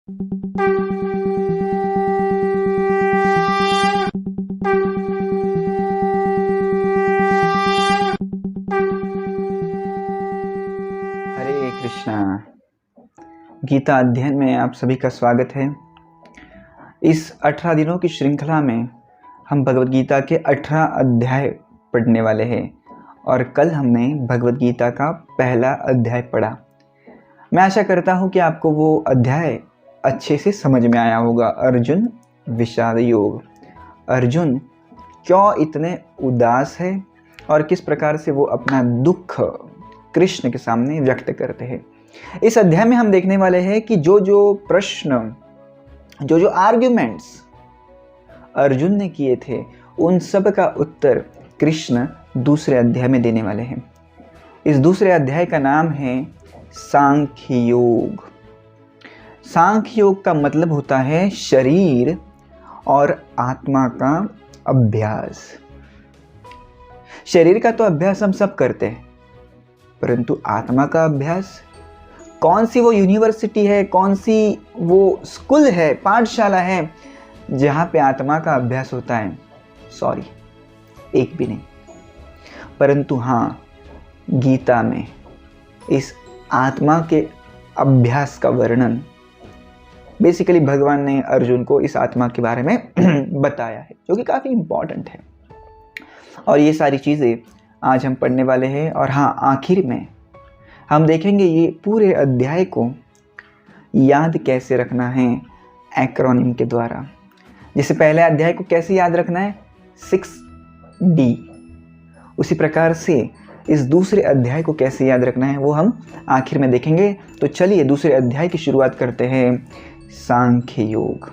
हरे कृष्णा। गीता अध्ययन में आप सभी का स्वागत है। इस 18 दिनों की श्रृंखला में हम भगवद गीता के 18 अध्याय पढ़ने वाले हैं और कल हमने भगवद गीता का पहला अध्याय पढ़ा। मैं आशा करता हूँ कि आपको वो अध्याय अच्छे से समझ में आया होगा। अर्जुन विषाद योग। अर्जुन क्यों इतने उदास है और किस प्रकार से वो अपना दुख कृष्ण के सामने व्यक्त करते हैं। इस अध्याय में हम देखने वाले हैं कि जो प्रश्न, जो आर्ग्यूमेंट्स अर्जुन ने किए थे, उन सब का उत्तर कृष्ण दूसरे अध्याय में देने वाले हैं। इस दूसरे अध्याय का नाम है सांख्य योग। सांख्य योग का मतलब होता है शरीर और आत्मा का अभ्यास। शरीर का तो अभ्यास हम सब करते हैं, परंतु आत्मा का अभ्यास, कौन सी वो यूनिवर्सिटी है, कौन सी वो स्कूल है, पाठशाला है जहाँ पे आत्मा का अभ्यास होता है? सॉरी, एक भी नहीं। परंतु हाँ, गीता में इस आत्मा के अभ्यास का वर्णन बेसिकली भगवान ने अर्जुन को इस आत्मा के बारे में बताया है, जो कि काफ़ी इम्पॉर्टेंट है। और ये सारी चीज़ें आज हम पढ़ने वाले हैं। और हाँ, आखिर में हम देखेंगे ये पूरे अध्याय को याद कैसे रखना है एक्रोनिम के द्वारा। जैसे पहले अध्याय को कैसे याद रखना है, 6D, उसी प्रकार से इस दूसरे अध्याय को कैसे याद रखना है वो हम आखिर में देखेंगे। तो चलिए दूसरे अध्याय की शुरुआत करते हैं, सांख्य योग।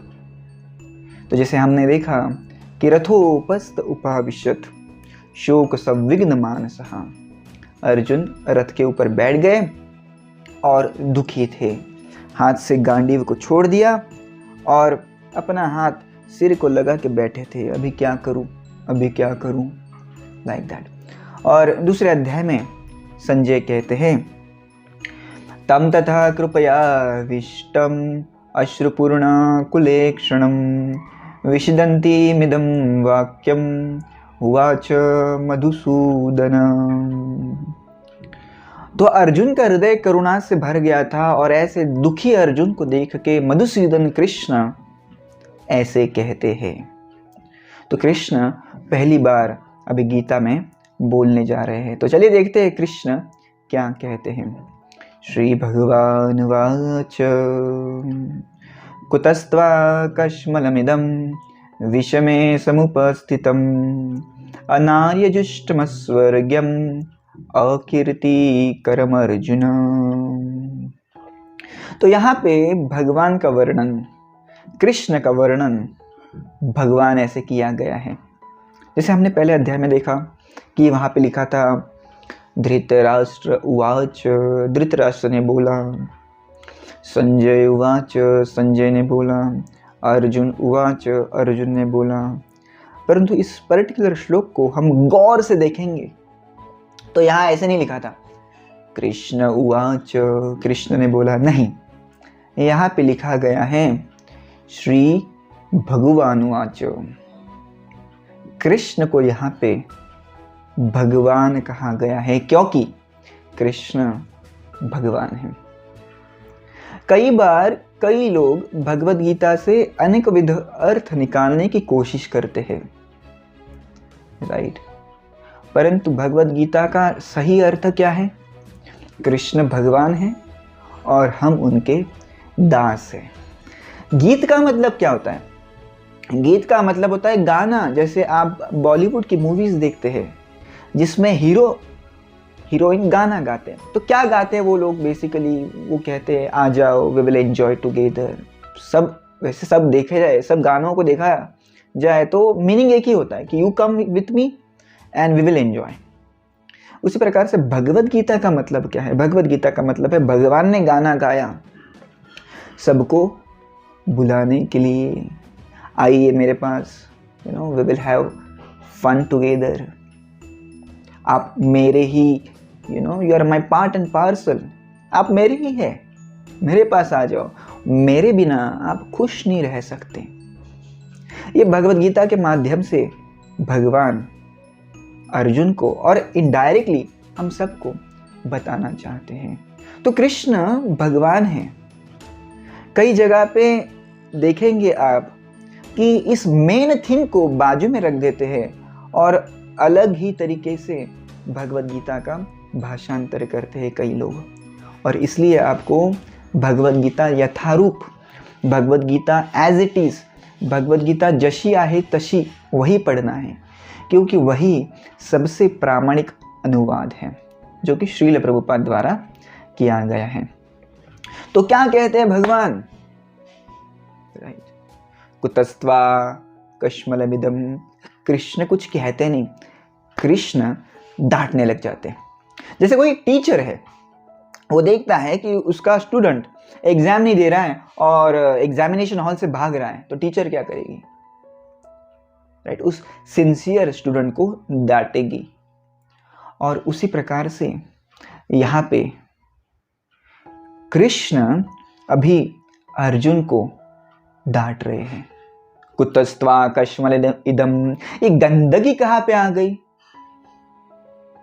तो जैसे हमने देखा कि रथोपस्थ उपाविशत शोक संविघ्न मानसः। अर्जुन रथ के ऊपर बैठ गए और दुखी थे। हाथ से गांडीव को छोड़ दिया और अपना हाथ सिर को लगा के बैठे थे, अभी क्या करूं, अभी क्या करूं, लाइक दैट। और दूसरे अध्याय में संजय कहते हैं, तम तथा कृपया विष्टम अश्रुपूर्ण कुलेक्षणम विषदन्ती मिदं वाक्यम उवाच मधुसूदन। तो अर्जुन का हृदय करुणा से भर गया था और ऐसे दुखी अर्जुन को देख के मधुसूदन कृष्ण ऐसे कहते हैं। तो कृष्ण पहली बार अभी गीता में बोलने जा रहे हैं। तो चलिए देखते हैं कृष्ण क्या कहते हैं। श्री भगवान वाच कुतस्त्वा कश्मलमिदं विषमे समुपस्थितम् अनार्यजुष्टमस्वर्ग्यम् अकीर्तिकरम् अर्जुन। तो यहाँ पे भगवान का वर्णन, कृष्ण का वर्णन भगवान ऐसे किया गया है। जैसे हमने पहले अध्याय में देखा कि वहाँ पे लिखा था धृतराष्ट्र उवाच, धृतराष्ट्र ने बोला, संजय उवाच, संजय ने बोला, अर्जुन उवाच, अर्जुन ने बोला। परंतु इस पर्टिकुलर श्लोक को हम गौर से देखेंगे तो यहाँ ऐसे नहीं लिखा था कृष्ण उवाच, कृष्ण ने बोला, नहीं, यहाँ पे लिखा गया है श्री भगवान उवाच। कृष्ण को यहाँ पे भगवान कहा गया है क्योंकि कृष्ण भगवान है। कई बार कई लोग भगवद गीता से अनेक विध अर्थ निकालने की कोशिश करते हैं, राइट। परंतु भगवद गीता का सही अर्थ क्या है? कृष्ण भगवान है और हम उनके दास हैं। गीत का मतलब क्या होता है? गीत का मतलब होता है गाना। जैसे आप बॉलीवुड की मूवीज देखते हैं जिसमें हीरो हीरोइन गाना गाते हैं, तो क्या गाते हैं वो लोग? बेसिकली वो कहते हैं आ जाओ वी विल एंजॉय टुगेदर। सब वैसे सब देखे जाए, सब गानों को देखा जाए तो मीनिंग एक ही होता है कि you come with me and we will enjoy. उसी प्रकार से भगवद गीता का मतलब क्या है? भगवद गीता का मतलब है भगवान ने गाना गाया सबको बुलाने के लिए, आइए मेरे पास, we will have fun together. आप मेरे ही, you are my part and parcel, आप मेरे ही है, मेरे पास आ जाओ। मेरे बिना आप खुश नहीं रह सकते। ये भगवत गीता के माध्यम से भगवान अर्जुन को और इनडायरेक्टली हम सबको बताना चाहते हैं। तो कृष्ण भगवान हैं। कई जगह पे देखेंगे आप कि इस मेन थीम को बाजू में रख देते हैं और अलग ही तरीके से भगवत गीता का भाषांतर करते हैं कई लोग। और इसलिए आपको भगवत गीता यथारूप, Bhagavad Gita as it is, Bhagavad Gita जशी आहे तशी वही पढ़ना है, क्योंकि वही सबसे प्रामाणिक अनुवाद है जो कि श्रील प्रभुपाद द्वारा किया गया है। तो क्या कहते हैं भगवान? राइट, कुतस्त्वा कश्मलमिदम। कृष्ण कुछ कहते नहीं, कृष्ण डांटने लग जाते हैं। जैसे कोई टीचर है, वो देखता है कि उसका स्टूडेंट एग्जाम नहीं दे रहा है और एग्जामिनेशन हॉल से भाग रहा है, तो टीचर क्या करेगी? राइट, उस सिंसियर स्टूडेंट को डांटेगी। और उसी प्रकार से यहाँ पे कृष्ण अभी अर्जुन को डांट रहे हैं। कुतस्त्वा कश्मल इदम, ये गंदगी कहाँ पे आ गई?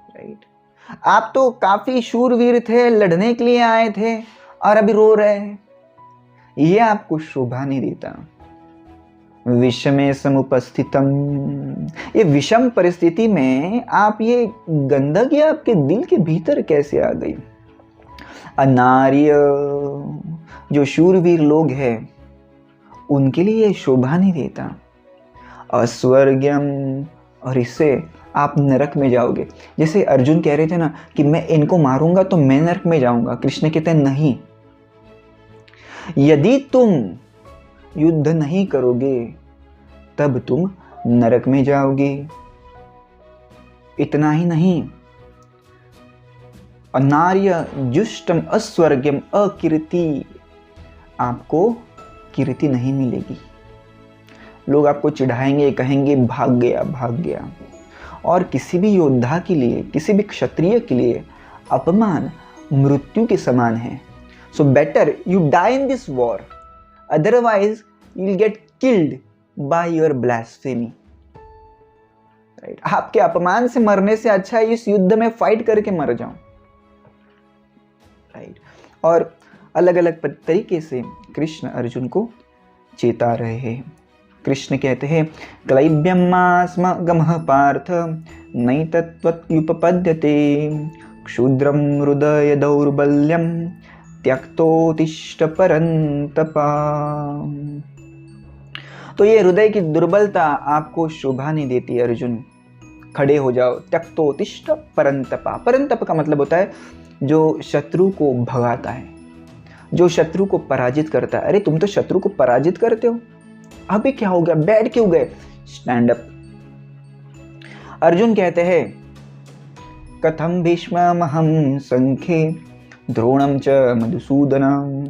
राइट, आप तो काफी शूरवीर थे, लड़ने के लिए आए थे और अभी रो रहे हैं। ये आपको शोभा नहीं देता। विषमे समुपस्थितम, ये विषम परिस्थिति में आप ये गंदगी आपके दिल के भीतर कैसे आ गई? अनार्य, जो शूरवीर लोग हैं उनके लिए ये शोभा नहीं देता। अस्वर्ग्यम, और इससे आप नरक में जाओगे। जैसे अर्जुन कह रहे थे ना कि मैं इनको मारूंगा तो मैं नरक में जाऊंगा, कृष्ण कहते हैं नहीं, यदि तुम युद्ध नहीं करोगे तब तुम नरक में जाओगे। इतना ही नहीं, अनार्य जुष्टम अस्वर्ग्यम अकीर्ति, आपको कीर्ति नहीं मिलेगी। लोग आपको चिढ़ाएंगे, कहेंगे भाग गया भाग गया। और किसी भी योद्धा के लिए, किसी भी क्षत्रिय के लिए अपमान मृत्यु के समान है। So better you die in this war, otherwise you will get killed by your blasphemy. Right, आपके अपमान से मरने से अच्छा है इस युद्ध में फाइट करके मर जाओ। राइट, और अलग अलग तरीके से कृष्ण अर्जुन को चेता रहे हैं। कृष्ण कहते हैं क्लैब्यमास्म गमः पार्थ नैतत्त्वयुपपद्यते क्षुद्रम हृदय दौर्बल्यम त्यक्तोत्तिष्ठ परन्तपा। तो ये हृदय की दुर्बलता आपको शोभा नहीं देती अर्जुन, खड़े हो जाओ। त्यक्तोत्तिष्ठ परन्तपा, परंतप का मतलब होता है जो शत्रु को भगाता है, जो शत्रु को पराजित करता है। अरे तुम तो शत्रु को पराजित करते हो, अभी क्या हो गया, बैठ क्यों गए? Stand up. अर्जुन कहते हैं कथम भीष्ममहं संखे द्रोणं च मधुसूदनं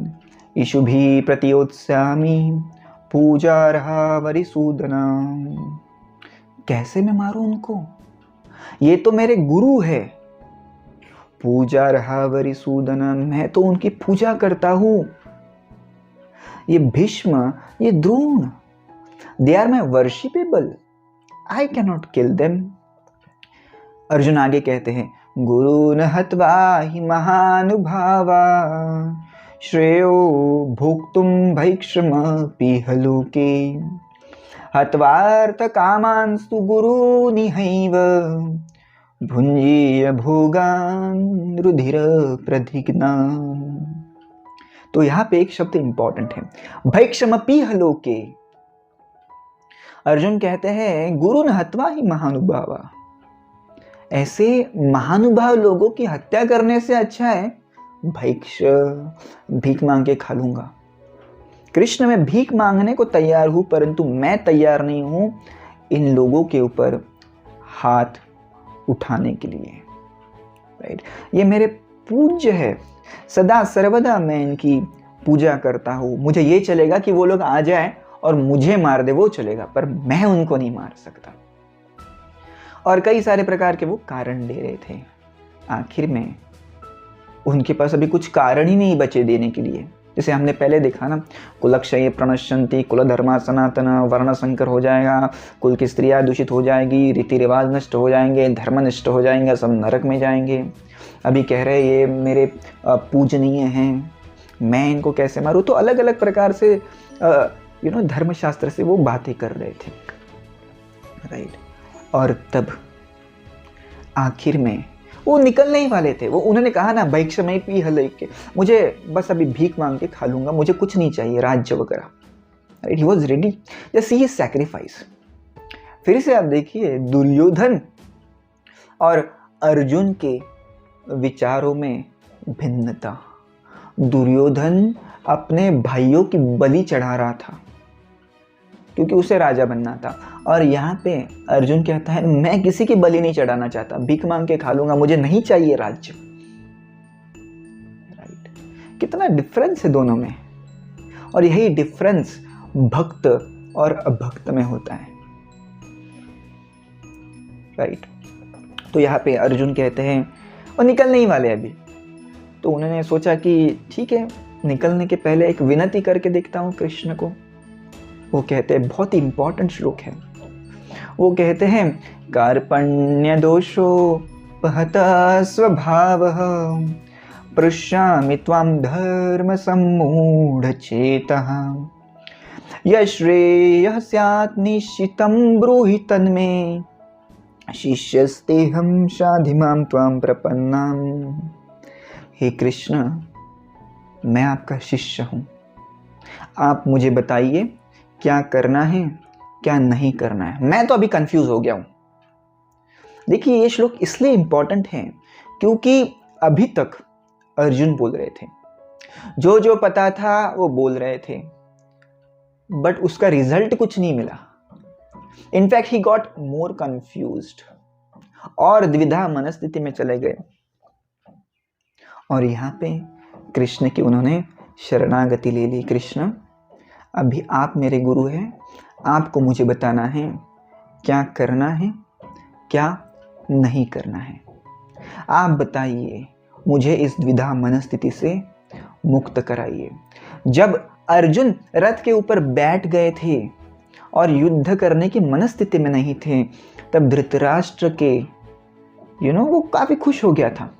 इषुभिः प्रतियोत्स्यामि पूजार्हा वरिसूदनं। कैसे मैं मारूं उनको? ये तो मेरे गुरु है। पूजार्हा वरिसूदनं, मैं तो उनकी पूजा करता हूं। ये भीष्म, ये Drona, they are my worshipable, I cannot kill them। Arjun आगे कहते हैं गुरुन हत्वा हि महानुभावा श्रेयो भोक्तुम भैक्षमपीह लोके हत्वार्थ कामांस्तु गुरूनिहैव भुञ्जीय भोगान् रुधिर प्रधिग्नान्। तो यहाँ पे एक शब्द इंपॉर्टेंट है, भैक्षमपीह लोके। अर्जुन कहते हैं गुरु न हत्वा ही महानुभावा, ऐसे महानुभाव लोगों की हत्या करने से अच्छा है भैक्ष, भीख मांग के खा लूंगा। कृष्ण, मैं भीख मांगने को तैयार हूं, परंतु मैं तैयार नहीं हूं इन लोगों के ऊपर हाथ उठाने के लिए। राइट, ये मेरे पूज्य है, सदा सर्वदा मैं इनकी पूजा करता हूं। मुझे ये चलेगा कि वो लोग आ जाए और मुझे मार दे, वो चलेगा, पर मैं उनको नहीं मार सकता। और कई सारे प्रकार के वो कारण दे रहे थे। आखिर में उनके पास अभी कुछ कारण ही नहीं बचे देने के लिए, जैसे हमने पहले देखा ना, कुलक्षय प्रणश्यंती, कुल धर्मा सनातन, वर्ण संकर हो जाएगा, कुल की स्त्रियाँ दूषित हो जाएगी, रीति रिवाज नष्ट हो जाएंगे, धर्म नष्ट हो जाएंगे, सब नरक में जाएंगे। अभी कह रहे ये मेरे पूजनीय हैं, मैं इनको कैसे मारूं। तो अलग अलग प्रकार से धर्मशास्त्र से वो बातें कर रहे थे, राइट। और तब आखिर में वो निकलने ही वाले थे। वो उन्होंने कहा ना, भैक्षमय पी हल के, मुझे बस अभी भीख मांग के खा लूंगा, मुझे कुछ नहीं चाहिए राज्य वगैरह, right. He was ready just see his sacrifice. फिर से आप देखिए दुर्योधन और अर्जुन के विचारों में भिन्नता। दुर्योधन अपने भाइयों की बलि चढ़ा रहा था क्योंकि उसे राजा बनना था, और यहाँ पे अर्जुन कहता है मैं किसी की बलि नहीं चढ़ाना चाहता, भीख मांग के खा लूंगा, मुझे नहीं चाहिए राज्य, राइट। कितना डिफरेंस है दोनों में। और यही डिफरेंस भक्त और अभक्त में होता है, राइट। तो यहाँ पे अर्जुन कहते हैं और निकलने ही वाले अभी, तो उन्होंने सोचा कि ठीक है, निकलने के पहले एक विनती करके देखता हूँ कृष्ण को। वो कहते हैं, बहुत ही इंपॉर्टेंट श्लोक है, वो कहते हैं कार्पण्य दोषो पहता स्वभावः पृच्छामि त्वां धर्म सम्मूढ़ चेतः यश्रेयः स्यात् निश्चितं ब्रूहि तन्मे शिष्यस्तेहं शाधि मां त्वां प्रपन्नाम्। हे कृष्ण, मैं आपका शिष्य हूँ, आप मुझे बताइए क्या करना है क्या नहीं करना है। मैं तो अभी कंफ्यूज हो गया हूँ। देखिए ये श्लोक इसलिए इंपॉर्टेंट है क्योंकि अभी तक अर्जुन बोल रहे थे, जो जो पता था वो बोल रहे थे, बट उसका रिजल्ट कुछ नहीं मिला। In fact he got more confused और द्विधा मनस्थिति में चले गए। और यहाँ पे कृष्ण की उन्होंने शरणागति ले ली। कृष्ण, अभी आप मेरे गुरु हैं, आपको मुझे बताना है क्या करना है क्या नहीं करना है। आप बताइए, मुझे इस द्विधा मनस्थिति से मुक्त कराइए। जब अर्जुन रथ के ऊपर बैठ गए थे और युद्ध करने की मनस्थिति में नहीं थे, तब धृतराष्ट्र के वो काफी खुश हो गया था,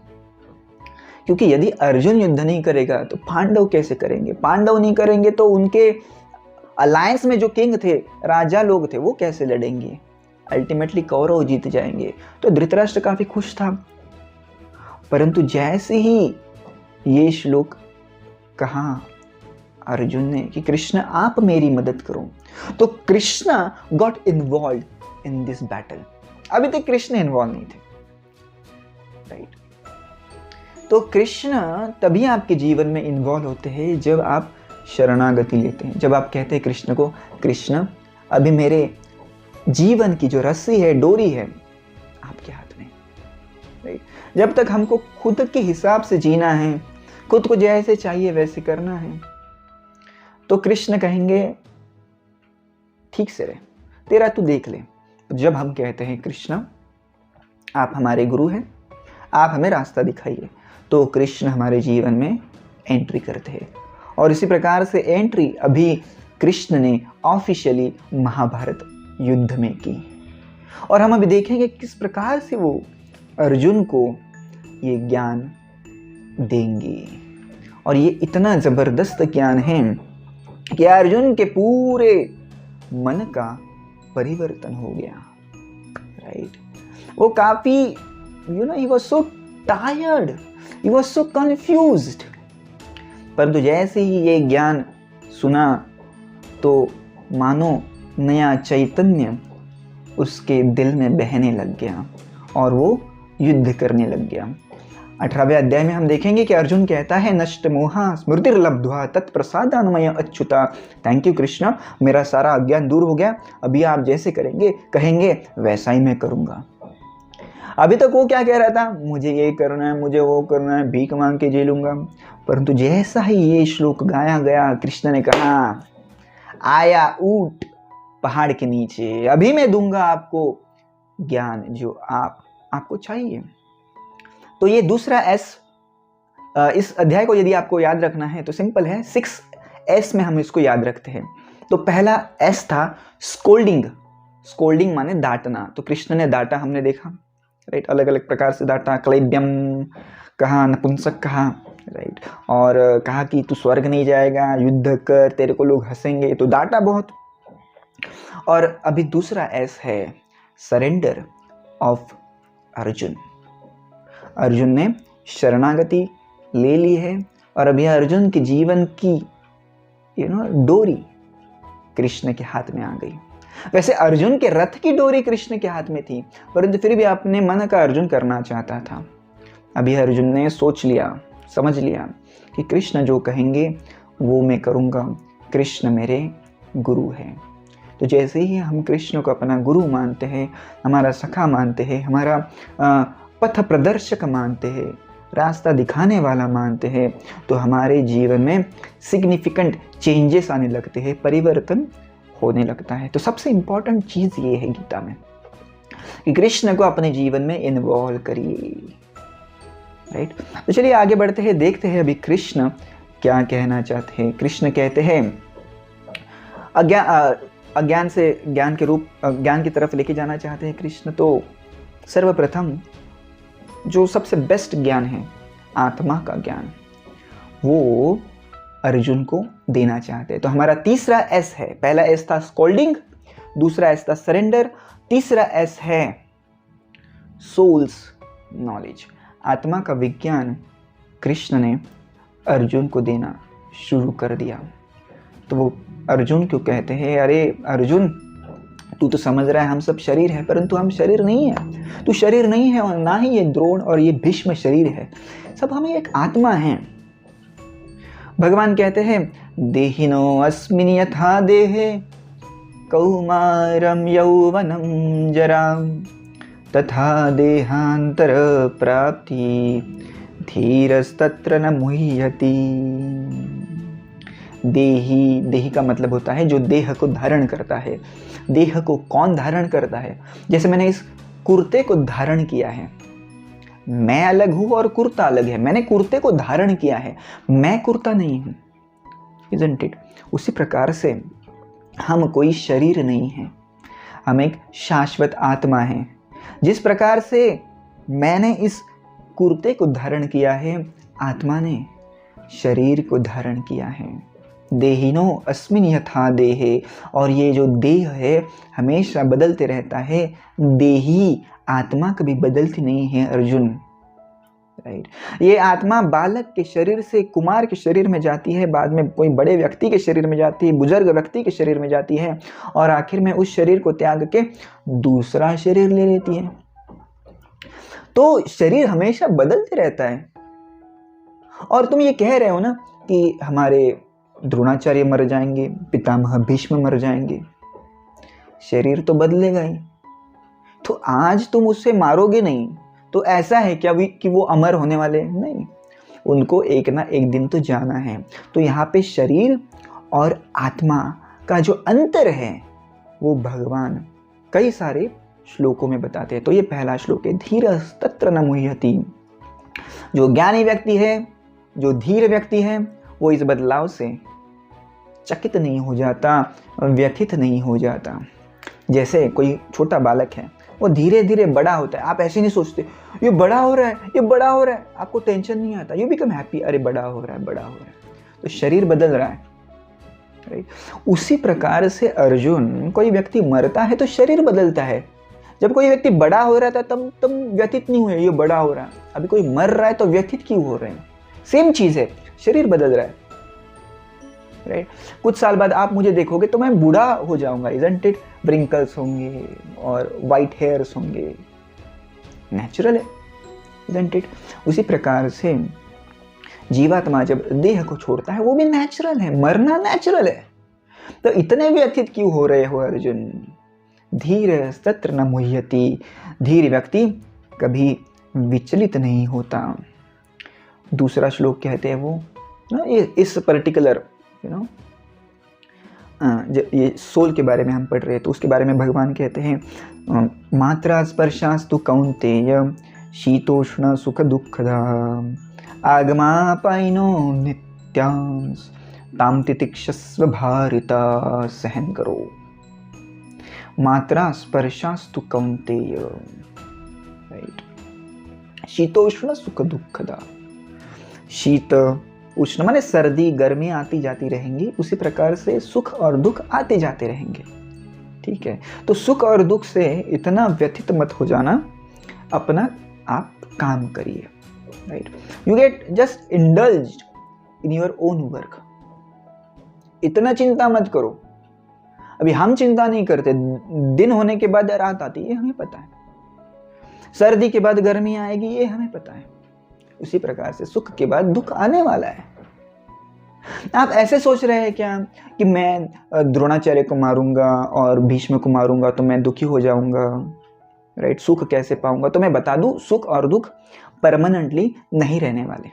क्योंकि यदि अर्जुन युद्ध नहीं करेगा तो पांडव कैसे करेंगे, पांडव नहीं करेंगे तो उनके अलायंस में जो किंग थे, राजा लोग थे, वो कैसे लड़ेंगे, अल्टीमेटली कौरव जीत जाएंगे। तो धृतराष्ट्र काफी खुश था। परंतु जैसे ही ये श्लोक कहा अर्जुन ने कि कृष्ण आप मेरी मदद करो, तो Krishna got involve in this battle. अभी तक कृष्ण इन्वॉल्व नहीं थे, राइट। तो कृष्ण तभी आपके जीवन में इन्वॉल्व होते हैं जब आप शरणागति लेते हैं, जब आप कहते हैं कृष्ण को, कृष्ण अभी मेरे जीवन की जो रस्सी है, डोरी है, आपके हाथ में, राइट। जब तक हमको खुद के हिसाब से जीना है, खुद को जैसे चाहिए वैसे करना है, तो कृष्ण कहेंगे ठीक से रहे, तेरा तू देख ले। जब हम कहते हैं कृष्ण आप हमारे गुरु हैं, आप हमें रास्ता दिखाइए, तो कृष्ण हमारे जीवन में एंट्री करते हैं। और इसी प्रकार से एंट्री अभी कृष्ण ने ऑफिशियली महाभारत युद्ध में की। और हम अभी देखेंगे किस प्रकार से वो अर्जुन को ये ज्ञान देंगे। और ये इतना जबरदस्त ज्ञान है कि अर्जुन के पूरे मन का परिवर्तन हो गया, राइट। वो काफी he was so tired, he was so confused। परंतु जैसे ही ये ज्ञान सुना तो मानो नया चैतन्य उसके दिल में बहने लग गया और वो युद्ध करने लग गया। 18वें अध्याय में हम देखेंगे कि अर्जुन कहता है नष्ट मोहा स्मृतिर्लब्ध्वा तत्प्रसादान्मय अच्युता। थैंक यू कृष्ण, मेरा सारा अज्ञान दूर हो गया, अभी आप जैसे कहेंगे वैसा ही मैं करूँगा। अभी तक वो क्या कह रहा था, मुझे ये करना है, मुझे वो करना है, भीख मांग के जी लूँगा। परंतु जैसा ही ये श्लोक गाया गया, कृष्ण ने कहा आया ऊंट पहाड़ के नीचे, अभी मैं दूंगा आपको ज्ञान जो आपको चाहिए। तो ये दूसरा एस इस अध्याय को यदि आपको याद रखना है तो सिंपल है, 6S में हम इसको याद रखते हैं। तो पहला S था स्कोल्डिंग। स्कोल्डिंग माने डांटना। तो कृष्ण ने डांटा, हमने देखा, राइट, अलग अलग प्रकार से डांटा। क्लैब्यम कहा, नपुंसक कहा, राइट, और कहा कि तू स्वर्ग नहीं जाएगा, युद्ध कर, तेरे को लोग हंसेंगे, तो डांटा बहुत। और अभी दूसरा S है सरेंडर ऑफ अर्जुन। अर्जुन ने शरणागति ले ली है और अभी अर्जुन के जीवन की डोरी कृष्ण के हाथ में आ गई। वैसे अर्जुन के रथ की डोरी कृष्ण के हाथ में थी, परंतु फिर भी अपने मन का अर्जुन करना चाहता था। अभी अर्जुन ने सोच लिया, समझ लिया कि कृष्ण जो कहेंगे वो मैं करूँगा, कृष्ण मेरे गुरु हैं। तो जैसे ही हम कृष्ण को अपना गुरु मानते हैं, हमारा सखा मानते हैं, हमारा पथ प्रदर्शक मानते हैं, रास्ता दिखाने वाला मानते हैं, तो हमारे जीवन में सिग्निफिकेंट चेंजेस आने लगते हैं, परिवर्तन होने लगता है। तो सबसे इम्पॉर्टेंट चीज़ ये है गीता में कि कृष्ण को अपने जीवन में इन्वॉल्व करिए, राइट। तो चलिए आगे बढ़ते हैं, देखते हैं अभी कृष्ण क्या कहना चाहते हैं। कृष्ण कहते हैं अज्ञान से ज्ञान के रूप, ज्ञान की तरफ लेके जाना चाहते हैं कृष्ण। तो सर्वप्रथम जो सबसे बेस्ट ज्ञान है, आत्मा का ज्ञान, वो अर्जुन को देना चाहते हैं। तो हमारा तीसरा S है, पहला S था स्कोल्डिंग, दूसरा S था सरेंडर, तीसरा S है सोल्स नॉलेज। आत्मा का विज्ञान कृष्ण ने अर्जुन को देना शुरू कर दिया। तो वो अर्जुन क्यों कहते हैं, अरे अर्जुन तू तो समझ रहा है हम सब शरीर है, परंतु हम शरीर नहीं है। तू शरीर नहीं है और ना ही ये द्रोण और ये भीष्म शरीर है, सब हमें एक आत्मा है। भगवान कहते हैं देहिनो अस्मिन् यथा देहे कौमारम यौवनम जरा तथा देहांतर प्राप्ति धीरस्तत्र न मुह्यति। देही का मतलब होता है जो देह को धारण करता है। देह को कौन धारण करता है? जैसे मैंने इस कुर्ते को धारण किया है, मैं अलग हूं और कुर्ता अलग है। मैंने कुर्ते को धारण किया है, मैं कुर्ता नहीं हूं, isn't it? उसी प्रकार से हम कोई शरीर नहीं हैं, हम एक शाश्वत आत्मा हैं। जिस प्रकार से मैंने इस कुर्ते को धारण किया है, आत्मा ने शरीर को धारण किया है। देहिनो अस्मिन् यथा देहे, और ये जो देह है हमेशा बदलते रहता है। देही आत्मा कभी बदलती नहीं है अर्जुन, राइट। ये आत्मा बालक के शरीर से कुमार के शरीर में जाती है, बाद में कोई बड़े व्यक्ति के शरीर में जाती है, बुजुर्ग व्यक्ति के शरीर में जाती है, और आखिर में उस शरीर को त्याग के दूसरा शरीर ले लेती है। तो शरीर हमेशा बदलते रहता है। और तुम ये कह रहे हो ना कि हमारे द्रोणाचार्य मर जाएंगे, पितामह भीष्म मर जाएंगे, शरीर तो बदलेगा ही। तो आज तुम उससे मारोगे नहीं, तो ऐसा है क्या कि वो अमर होने वाले? नहीं, उनको एक ना एक दिन तो जाना है। तो यहाँ पे शरीर और आत्मा का जो अंतर है वो भगवान कई सारे श्लोकों में बताते हैं। तो ये पहला श्लोक है, धीरस्तत्र न मुह्यति। जो ज्ञानी व्यक्ति है, जो धीर व्यक्ति है, वो इस बदलाव से चकित नहीं हो जाता, व्यथित नहीं हो जाता। जैसे कोई छोटा बालक है, वो धीरे धीरे बड़ा होता है। आप ऐसे नहीं सोचते ये बड़ा हो रहा है, ये बड़ा हो रहा है, आपको टेंशन नहीं आता, यू बिकम हैप्पी, अरे बड़ा हो रहा है, बड़ा हो रहा है। तो शरीर बदल रहा है, राइट। उसी प्रकार से अर्जुन, कोई व्यक्ति मरता है तो शरीर बदलता है। जब कोई व्यक्ति बड़ा हो रहा था तब तुम व्यथित नहीं हुए, ये बड़ा हो रहा है। अभी कोई मर रहा है तो व्यथित क्यों हो रहे हैं? सेम चीज है, शरीर बदल रहा है, राइट। कुछ साल बाद आप मुझे देखोगे तो मैं बूढ़ा हो जाऊंगा, isn't it? व्रिंकल्स होंगे और वाइट हेयर्स होंगे, नेचुरल है, isn't it? उसी प्रकार से जीवात्मा जब देह को छोड़ता है वो भी नेचुरल है, मरना नेचुरल है। तो इतने व्यथित क्यों हो रहे हो अर्जुन? धीरस्तत्र न मुह्यति। धीर व्यक्ति कभी विचलित नहीं होता। दूसरा श्लोक कहते हैं वो ना, इस पर्टिकुलर ये सोल के बारे में हम पढ़ रहे हैं, तो उसके बारे में भगवान कहते हैं मात्रा स्पर्शास्तु कौन्तेय शीतोष्ण सुख दुःखदा आगमापाइनो नित्यांस ताम तितिक्षस्व भारत। सहन करो। मात्रा स्पर्शास्तु कौन्तेय। राइट। शीतोष्ण सुख दुखदा। शीत उष्ण माने सर्दी गर्मी आती जाती रहेंगी, उसी प्रकार से सुख और दुख आते जाते रहेंगे। ठीक है, तो सुख और दुख से इतना व्यथित मत हो जाना, अपना आप काम करिए। Right, you get just indulged in your own work. इतना चिंता मत करो। अभी हम चिंता नहीं करते, दिन होने के बाद रात आती है हमें पता है, सर्दी के बाद गर्मी आएगी ये हमें पता है। उसी प्रकार से सुख के बाद दुख आने वाला है। आप ऐसे सोच रहे हैं क्या कि मैं द्रोणाचार्य को मारूंगा और भीष्म को मारूंगा तो मैं दुखी हो जाऊंगा, राइट, सुख कैसे पाऊंगा? तो मैं बता दूं, सुख और दुख परमानेंटली नहीं रहने वाले।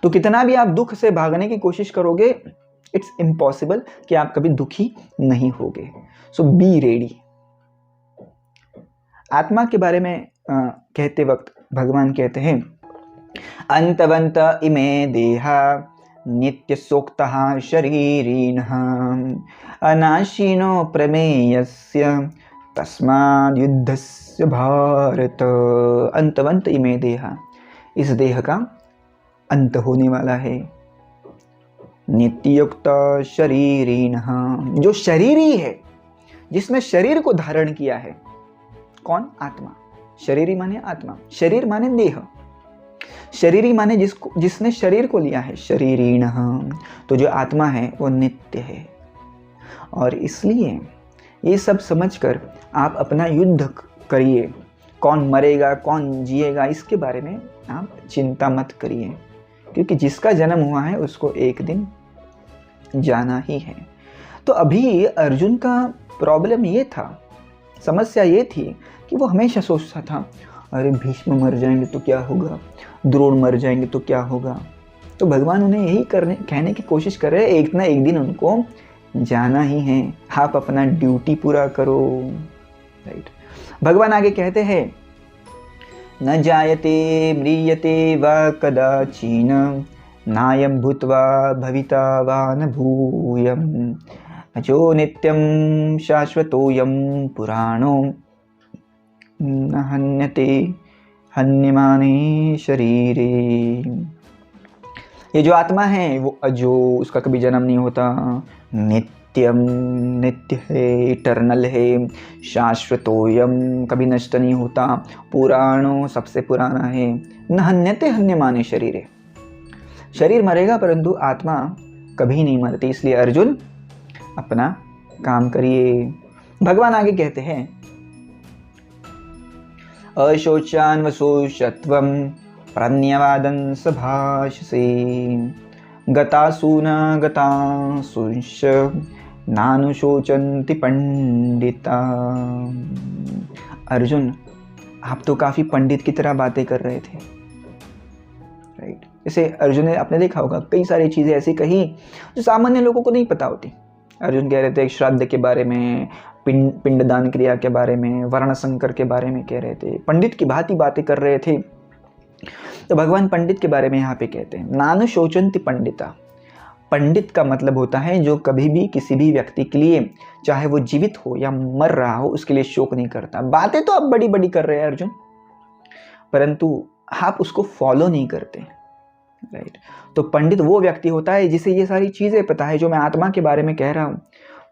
तो कितना भी आप दुख से भागने की कोशिश करोगे, इट्स इम्पॉसिबल कि आप कभी दुखी नहीं होगे। सो बी रेडी। आत्मा के बारे में कहते वक्त भगवान कहते हैं, अंतवंत इमे देहा नित्य सोक्तः शरीरिणः अनाशिनो प्रमेयस्य तस्माद् युद्धस्य भारत। अंतवंत इमे देहा, इस देह का अंत होने वाला है। नित्ययुक्त शरीरिणः, जो शरीरी है, जिसने शरीर को धारण किया है। कौन? आत्मा। शरीरी माने आत्मा, शरीर माने देह, शरीरी माने जिसने शरीर को लिया है। शरीरिणः, तो जो आत्मा है वो नित्य है। और इसलिए ये सब समझकर आप अपना युद्ध करिए। कौन मरेगा कौन जिएगा इसके बारे में आप चिंता मत करिए, क्योंकि जिसका जन्म हुआ है उसको एक दिन जाना ही है। तो अभी अर्जुन का प्रॉब्लम ये था, समस्या ये थी कि वो हमेशा सोचता था, अरे भीष्म मर जाएंगे तो क्या होगा, द्रोण मर जाएंगे तो क्या होगा। तो भगवान उन्हें यही कहने की कोशिश कर रहे हैं, एक ना एक दिन उनको जाना ही है, आप अपना ड्यूटी पूरा करो। राइट। भगवान आगे कहते हैं, न जायते म्रियते वा कदाचिन नायं भूत्वा भविता वा न भूयम् अजो नित्यं शाश्वतोऽयं पुराणो न हन्यते हन्यमाने शरीरे। ये जो आत्मा है वो अजो, उसका कभी जन्म नहीं होता, नित्यम, नित्य है, इटर्नल है, शाश्वतोयम, कभी नष्ट नहीं होता, पुराणो, सबसे पुराना है, न हन्यते हन्यमाने शरीरे। शरीर मरेगा परंतु आत्मा कभी नहीं मरती। इसलिए अर्जुन अपना काम करिए। भगवान आगे कहते हैं, अशोचान वशोषत्वम प्रण्यवादन सभाषसे गतासून गतासूंश नानुशोचन्ति पंडिता। अर्जुन, आप तो काफी पंडित की तरह बातें कर रहे थे। राइट। जैसे अर्जुन ने, आपने देखा होगा, कई सारी चीजें ऐसी कही जो सामान्य लोगों को नहीं पता होती। अर्जुन कह रहे थे श्राद्ध के बारे में, पिंडदान क्रिया के बारे में, वर्ण संकर के बारे में कह रहे थे, पंडित की भांति बातें कर रहे थे। तो भगवान पंडित के बारे में यहाँ पे कहते हैं, नानु शोचंति पंडिता। पंडित का मतलब होता है जो कभी भी किसी भी व्यक्ति के लिए, चाहे वो जीवित हो या मर रहा हो, उसके लिए शोक नहीं करता। बातें तो आप बड़ी बड़ी कर रहे हैं अर्जुन, परंतु आप उसको फॉलो नहीं करते। राइट। तो पंडित वो व्यक्ति होता है जिसे ये सारी चीजें पता है, जो मैं आत्मा के बारे में कह रहा हूँ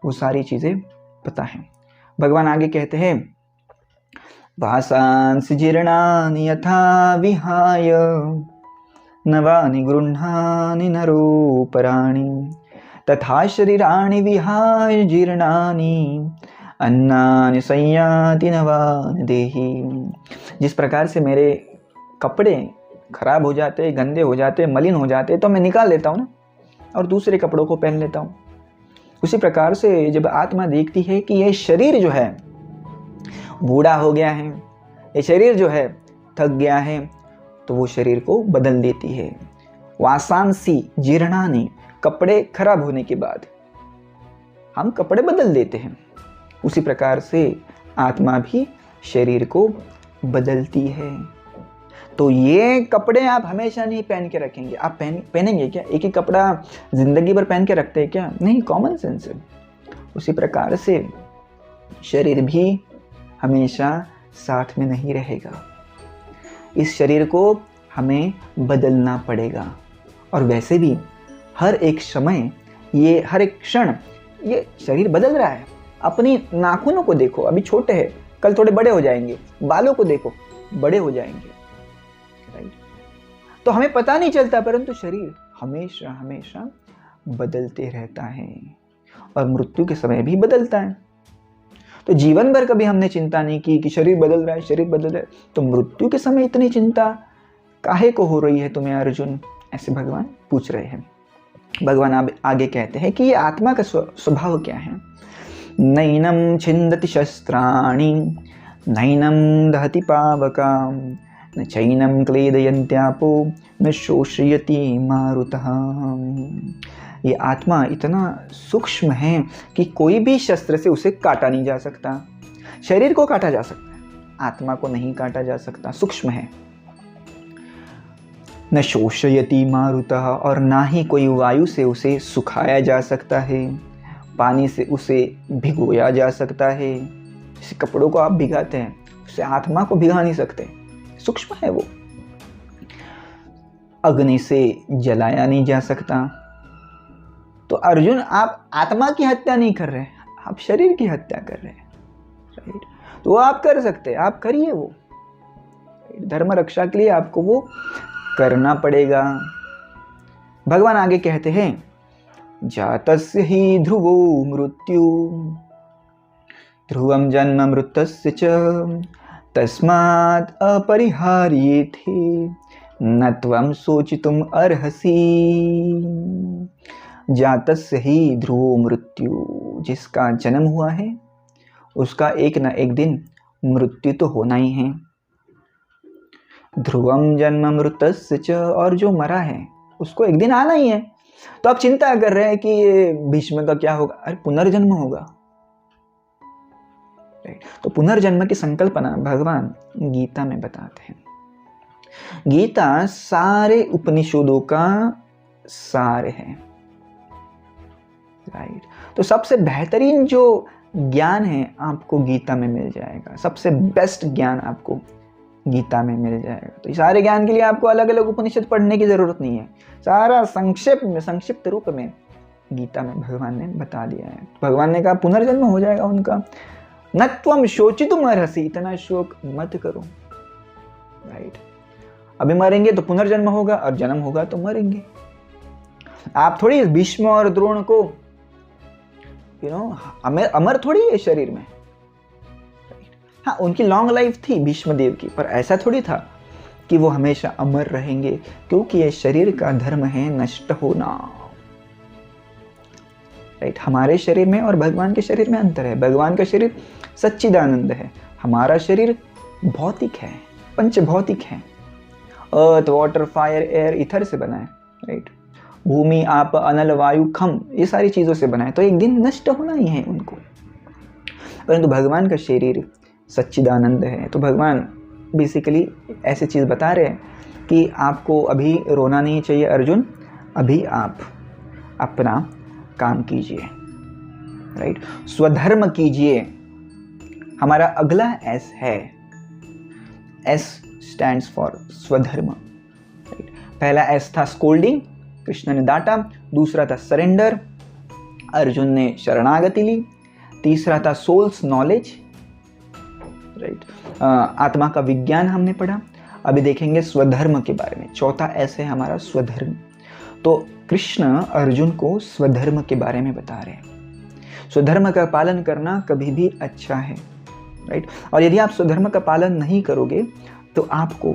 वो सारी चीजें पता है। भगवान आगे कहते हैं, भासांसि जीर्णानि यथा विहाय नवानि गृह्णानि नरोपराणि तथा शरीराणि विहाय जीर्णानि अन्नानि संयाति नवानि देहि। जिस प्रकार से मेरे कपड़े खराब हो जाते, गंदे हो जाते, मलिन हो जाते, तो मैं निकाल लेता हूँ ना और दूसरे कपड़ों को पहन लेता हूँ। उसी प्रकार से जब आत्मा देखती है कि ये शरीर जो है बूढ़ा हो गया है, ये शरीर जो है थक गया है, तो वो शरीर को बदल देती है। वासांसी जीर्णानि, कपड़े खराब होने के बाद हम कपड़े बदल देते हैं। उसी प्रकार से आत्मा भी शरीर को बदलती है। तो ये कपड़े आप हमेशा नहीं पहन के रखेंगे। आप पहनेंगे क्या? एक ही कपड़ा जिंदगी भर पहन के रखते हैं क्या? नहीं, कॉमन सेंस है। उसी प्रकार से शरीर भी हमेशा साथ में नहीं रहेगा। इस शरीर को हमें बदलना पड़ेगा। और वैसे भी हर एक समय, ये हर एक क्षण ये शरीर बदल रहा है। अपनी नाखूनों को देखो, अभी छोटे हैं, कल थोड़े बड़े हो जाएंगे। बालों को देखो, बड़े हो जाएंगे। राइट? तो हमें पता नहीं चलता, परंतु शरीर हमेशा हमेशा बदलते रहता है और मृत्यु के समय भी बदलता है। तो जीवन भर कभी हमने चिंता नहीं की कि शरीर बदल रहा है, शरीर बदल रहा है, तो मृत्यु के समय इतनी चिंता काहे को हो रही है तुम्हें अर्जुन? ऐसे भगवान पूछ रहे हैं। भगवान आगे कहते हैं कि ये आत्मा का स्वभाव क्या है। नैनम छिन्दति शस्त्राणि नैनम दहति पावकाम न चैनम क्लेदयन्त्यापो न शोषयति मारुतः। ये आत्मा इतना सूक्ष्म है कि कोई भी शस्त्र से उसे काटा नहीं जा सकता। शरीर को काटा जा सकता है, आत्मा को नहीं काटा जा सकता, सूक्ष्म है। न शोषयति मारुतः, और ना ही कोई वायु से उसे सुखाया जा सकता है, पानी से उसे भिगोया जा सकता है। जैसे कपड़ों को आप भिगाते हैं, उसे आत्मा को भिगा नहीं सकते, सूक्ष्म है वो। अग्नि से जलाया नहीं जा सकता। तो अर्जुन, आप आत्मा की हत्या नहीं कर रहे, आप शरीर की हत्या कर रहे हैं। राइट? तो वो आप कर सकते हैं, आप करिए वो। धर्म रक्षा के लिए आपको वो करना पड़ेगा। भगवान आगे कहते हैं, जातस्य ही ध्रुवो मृत्यु ध्रुवम जन्म मृतस्य च तस्मात् अपरिहार्येति न त्वं शोचितुम अर्हसि। जातस्य ही ध्रुवो मृत्यु, जिसका जन्म हुआ है उसका एक न एक दिन मृत्यु तो होना ही है। ध्रुवम जन्म मृतस्य च, और जो मरा है उसको एक दिन आना ही है। तो आप चिंता कर रहे हैं कि भीष्म का क्या होगा? अरे पुनर्जन्म होगा। तो पुनर्जन्म की संकल्पना भगवान गीता में बताते हैं। गीता सारे उपनिषदों का सार है। राइट? तो सबसे बेहतरीन जो ज्ञान है आपको गीता में मिल जाएगा। सबसे बेस्ट ज्ञान आपको गीता में मिल जाएगा। तो सारे ज्ञान के लिए आपको अलग अलग उपनिषद पढ़ने की जरूरत नहीं है। सारा संक्षिप्त रूप में गीता में भगवान ने बता दिया है। भगवान ने कहा पुनर्जन्म हो जाएगा उनका। न त्वं शोचितुम अर्हसि, इतना शोक मत करो। राइट? अभी मरेंगे तो पुनर्जन्म होगा, और जन्म होगा तो मरेंगे। आप थोड़ी भीष्म और द्रोण को अमर थोड़ी है शरीर में। हाँ, उनकी लॉन्ग लाइफ थी भीष्म देव की, पर ऐसा थोड़ी था कि वो हमेशा अमर रहेंगे, क्योंकि ये शरीर का धर्म है नष्ट होना। राइट? हमारे शरीर में और भगवान के शरीर में अंतर है। भगवान का शरीर सच्चिदानंद है, हमारा शरीर भौतिक है, पंचभौतिक है। अर्थ, वाटर, फायर, एयर, ईथर से बना है। राइट? भूमि, आप, अनल, वायु, खम, ये सारी चीजों से बना है। तो एक दिन नष्ट होना ही है उनको। परंतु भगवान का शरीर सच्चिदानंद है। तो भगवान बेसिकली ऐसी चीज बता रहे हैं कि आपको अभी रोना नहीं चाहिए अर्जुन, अभी आप अपना काम कीजिए। राइट? स्वधर्म कीजिए। हमारा अगला एस है, एस स्टैंड्स फॉर स्वधर्म। राइट? पहला एस था स्कोल्डिंग, कृष्ण ने डांटा। दूसरा था सरेंडर, अर्जुन ने शरणागति ली। तीसरा था सोल्स नॉलेज। राइट? आत्मा का विज्ञान हमने पढ़ा। अभी देखेंगे स्वधर्म के बारे में। चौथा ऐसे है हमारा स्वधर्म। तो कृष्ण अर्जुन को स्वधर्म के बारे में बता रहे हैं। स्वधर्म का पालन करना कभी भी अच्छा है। राइट? और यदि आप स्वधर्म का पालन नहीं करोगे तो आपको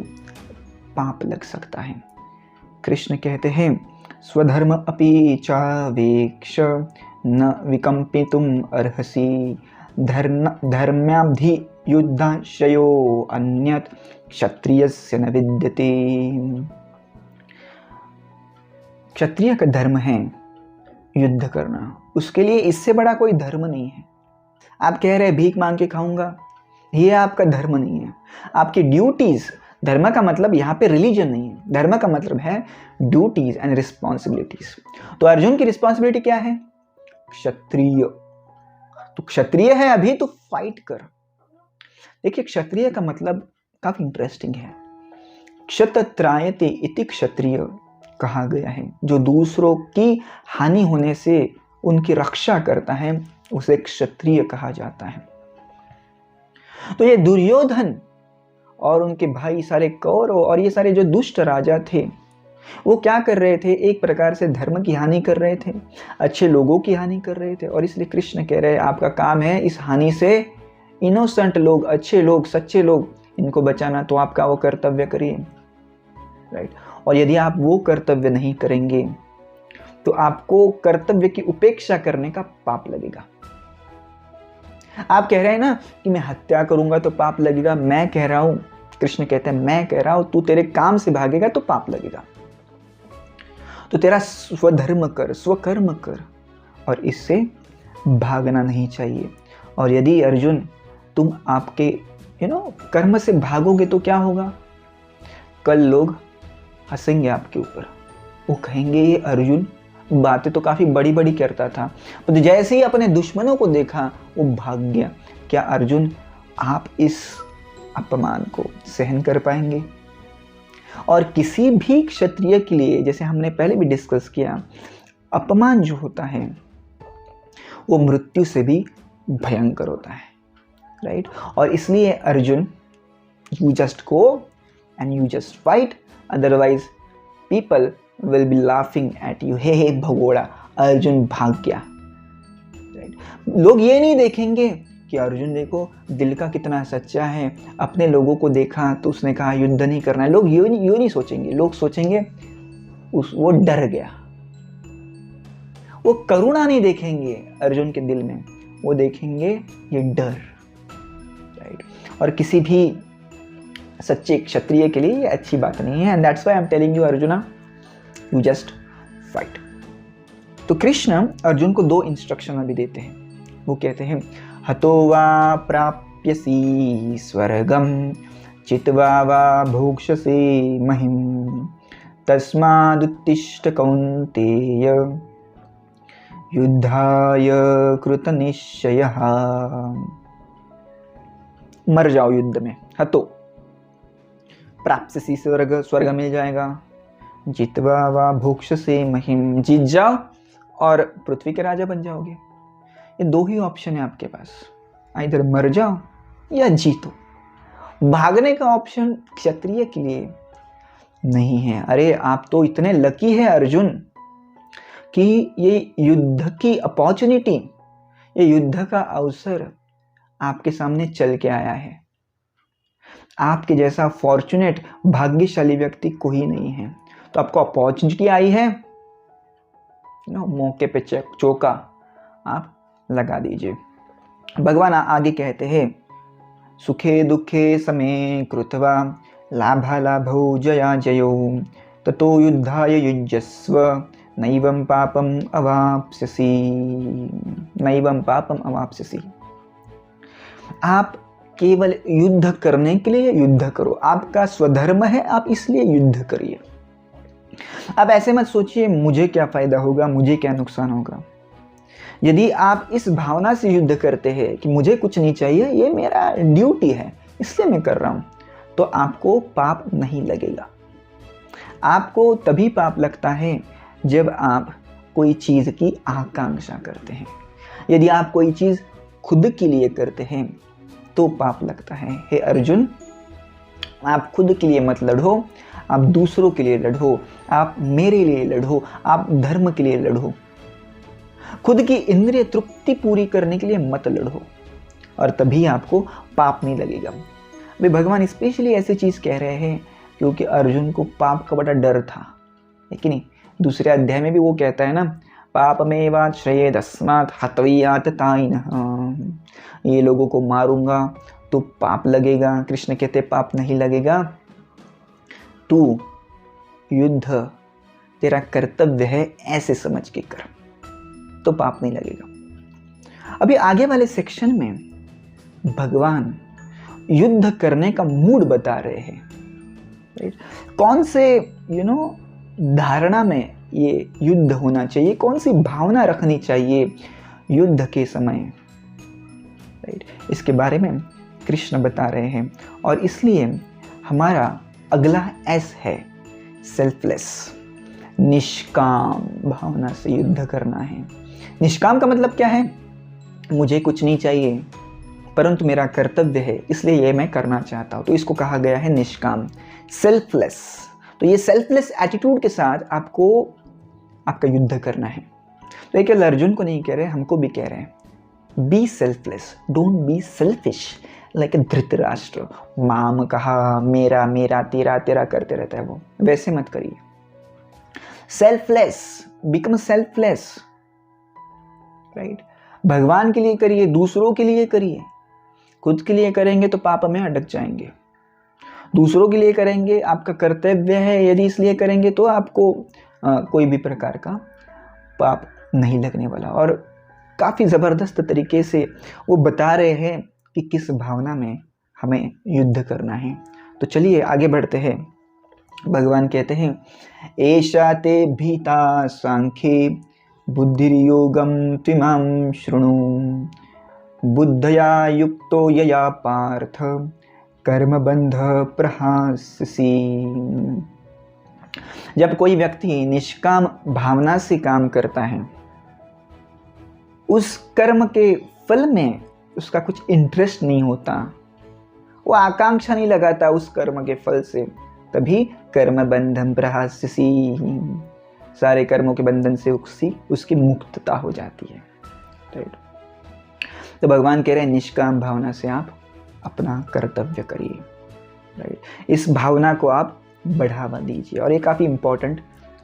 पाप लग सकता है। कृष्ण कहते हैं स्वधर्म अपि चावेक्ष न विकम्पितुम अर्हसि धर्म्याब्धि युद्धाशयो अन्यत् क्षत्रियस्य न विद्यते। क्षत्रिय का धर्म है युद्ध करना, उसके लिए इससे बड़ा कोई धर्म नहीं है। आप कह रहे हैं भीख मांग के खाऊंगा, ये आपका धर्म नहीं है। आपकी ड्यूटीज धर्म का मतलब यहाँ पे रिलीजन नहीं है, धर्म का मतलब है ड्यूटीज एंड रिस्पॉन्सिबिलिटीज। तो अर्जुन की रिस्पॉन्सिबिलिटी क्या है? क्षत्रिय। तो क्षत्रिय है अभी तो फाइट कर। देखिए क्षत्रिय का मतलब काफी इंटरेस्टिंग है। क्षत्रत्रायते इति क्षत्रिय कहा गया है, जो दूसरों की हानि होने से उनकी रक्षा करता है उसे क्षत्रिय कहा जाता है। तो ये दुर्योधन और उनके भाई सारे कौरव और ये सारे जो दुष्ट राजा थे वो क्या कर रहे थे? एक प्रकार से धर्म की हानि कर रहे थे, अच्छे लोगों की हानि कर रहे थे। और इसलिए कृष्ण कह रहे हैं आपका काम है इस हानि से इनोसेंट लोग, अच्छे लोग, सच्चे लोग, इनको बचाना। तो आपका वो कर्तव्य करिए, राइट। और यदि आप वो कर्तव्य नहीं करेंगे तो आपको कर्तव्य की उपेक्षा करने का पाप लगेगा। आप कह रहे हैं ना कि मैं हत्या करूंगा तो पाप लगेगा, मैं कह रहा हूं, कृष्ण कहते हैं मैं कह रहा हूं तू तेरे काम से भागेगा तो पाप लगेगा। तो तेरा स्वधर्म कर, स्वकर्म कर, और इससे भागना नहीं चाहिए। और यदि अर्जुन तुम आपके कर्म से भागोगे तो क्या होगा? कल लोग हंसेंगे आपके ऊपर, वो कहेंगे ये अर्जुन बातें तो काफी बड़ी बड़ी करता था, तो जैसे ही अपने दुश्मनों को देखा वो भाग गया। क्या अर्जुन आप इस अपमान को सहन कर पाएंगे? और किसी भी क्षत्रिय के लिए, जैसे हमने पहले भी डिस्कस किया, अपमान जो होता है वो मृत्यु से भी भयंकर होता है, राइट। और इसलिए Arjun, you just go and you just fight, otherwise people will be laughing at you. हे भगोड़ा, अर्जुन भाग गया, राइट। लोग ये नहीं देखेंगे कि अर्जुन देखो दिल का कितना सच्चा है, अपने लोगों को देखा तो उसने कहा युद्ध नहीं करना है। लोग ये नहीं सोचेंगे, लोग सोचेंगे वो डर गया। वो करुणा नहीं देखेंगे अर्जुन के दिल में, वो देखेंगे ये डर, राइट। और किसी भी सच्चे क्षत्रिय के लिए ये अच्छी बात नहीं है। And that's why I am telling you arjuna, you just fight. तो कृष्ण अर्जुन को 2 इंस्ट्रक्शन अभी देते हैं। वो कहते हैं हतो वा प्राप्यसि स्वर्गम चित्वा वा भोक्ष्यसे महिम तस्मादुत्तिष्ठ कौन्तेय युद्धाय कृतनिश्चयः। मर जाओ युद्ध में, हतो प्राप्यसि स्वर्ग, स्वर्ग मिल जाएगा, जित्वा वा भोक्ष्यसे महिम, जीत जाओ और पृथ्वी के राजा बन जाओगे। ये 2 ही ऑप्शन है आपके पास, इधर मर जाओ या जीतो। भागने का ऑप्शन क्षत्रिय के लिए नहीं है। अरे आप तो इतने लकी है अर्जुन कि ये युद्ध की अपॉर्चुनिटी, ये युद्ध का अवसर आपके सामने चल के आया है। आपके जैसा फॉर्चुनेट, भाग्यशाली व्यक्ति कोई नहीं है। तो आपको अपॉर्चुनिटी आई है, मौके पे चौका आप लगा दीजिए। भगवान आगे कहते हैं सुखे दुखे समे कृत्वा लाभालाभौ जया जयो ततो युद्धाय युज्यस्व नैवं पापम अवाप्स्यसि, नैवं पापम अवाप्स्यसि। आप केवल युद्ध करने के लिए युद्ध करो, आपका स्वधर्म है, आप इसलिए युद्ध करिए। अब ऐसे मत सोचिए मुझे क्या फायदा होगा, मुझे क्या नुकसान होगा। यदि आप इस भावना से युद्ध करते हैं कि मुझे कुछ नहीं चाहिए, ये मेरा ड्यूटी है इसलिए मैं कर रहा हूं, तो आपको पाप नहीं लगेगा। आपको तभी पाप लगता है जब आप कोई चीज की आकांक्षा करते हैं। यदि आप कोई चीज खुद के लिए करते हैं तो पाप लगता है। हे अर्जुन, आप खुद के लिए मत लड़ो, आप दूसरों के लिए लड़ो, आप मेरे लिए लड़ो, आप धर्म के लिए लड़ो। खुद की इंद्रिय तृप्ति पूरी करने के लिए मत लड़ो, और तभी आपको पाप नहीं लगेगा। अभी भगवान स्पेशली ऐसी चीज कह रहे हैं क्योंकि अर्जुन को पाप का बड़ा डर था, लेकिन नहीं, दूसरे अध्याय में भी वो कहता है ना, पापमेवाश्रयेदस्मात् हत्वयात् ताइनः, ये लोगों को मारूंगा तो पाप लगेगा। कृष्ण कहते पाप नहीं लगेगा, तू युद्ध तेरा कर्तव्य है ऐसे समझ के कर, तो पाप नहीं लगेगा। अभी आगे वाले सेक्शन में भगवान युद्ध करने का मूड बता रहे हैं। राइट। कौन से धारणा में ये युद्ध होना चाहिए, कौन सी भावना रखनी चाहिए युद्ध के समय, राइट, इसके बारे में कृष्ण बता रहे हैं। और इसलिए हमारा अगला एस है सेल्फलेस, निष्काम भावना से युद्ध करना है। निष्काम का मतलब क्या है? मुझे कुछ नहीं चाहिए परंतु मेरा कर्तव्य है इसलिए ये मैं करना चाहता हूँ, तो इसको कहा गया है निष्काम, सेल्फलेस। तो ये सेल्फलेस एटीट्यूड के साथ आपको आपका युद्ध करना है। तो ये केवल अर्जुन को नहीं कह रहे, हमको भी कह रहे हैं, B selfless, don't be selfish like Dhritarashtra. माम कहा, मेरा मेरा तेरा तेरा करते रहता है वो, वैसे मत करिए। Selfless, become selfless, right. भगवान के लिए करिए, दूसरों के लिए करिए। खुद के लिए करेंगे तो पाप में अटक जाएंगे, दूसरों के लिए करेंगे आपका कर्तव्य है, यदि इसलिए करेंगे तो आपको कोई भी प्रकार का पाप नहीं लगने वाला। और काफ़ी ज़बरदस्त तरीके से वो बता रहे हैं कि किस भावना में हमें युद्ध करना है। तो चलिए आगे बढ़ते हैं। भगवान कहते हैं, एषा ते भीता सांख्ये बुद्धिर्योगम त्विमां शृणु, बुद्धया युक्तो यया पार्थ कर्मबंध प्रहास्यसि। जब कोई व्यक्ति निष्काम भावना से काम करता है, उस कर्म के फल में उसका कुछ इंटरेस्ट नहीं होता, वो आकांक्षा नहीं लगाता उस कर्म के फल से, तभी कर्म बंधम प्रहास्यसि, सारे कर्मों के बंधन से उसकी मुक्तता हो जाती है, राइट। तो भगवान कह रहे हैं निष्काम भावना से आप अपना कर्तव्य करिए, राइट। इस भावना को आप बढ़ावा दीजिए और ये काफ़ी इंपॉर्टेंट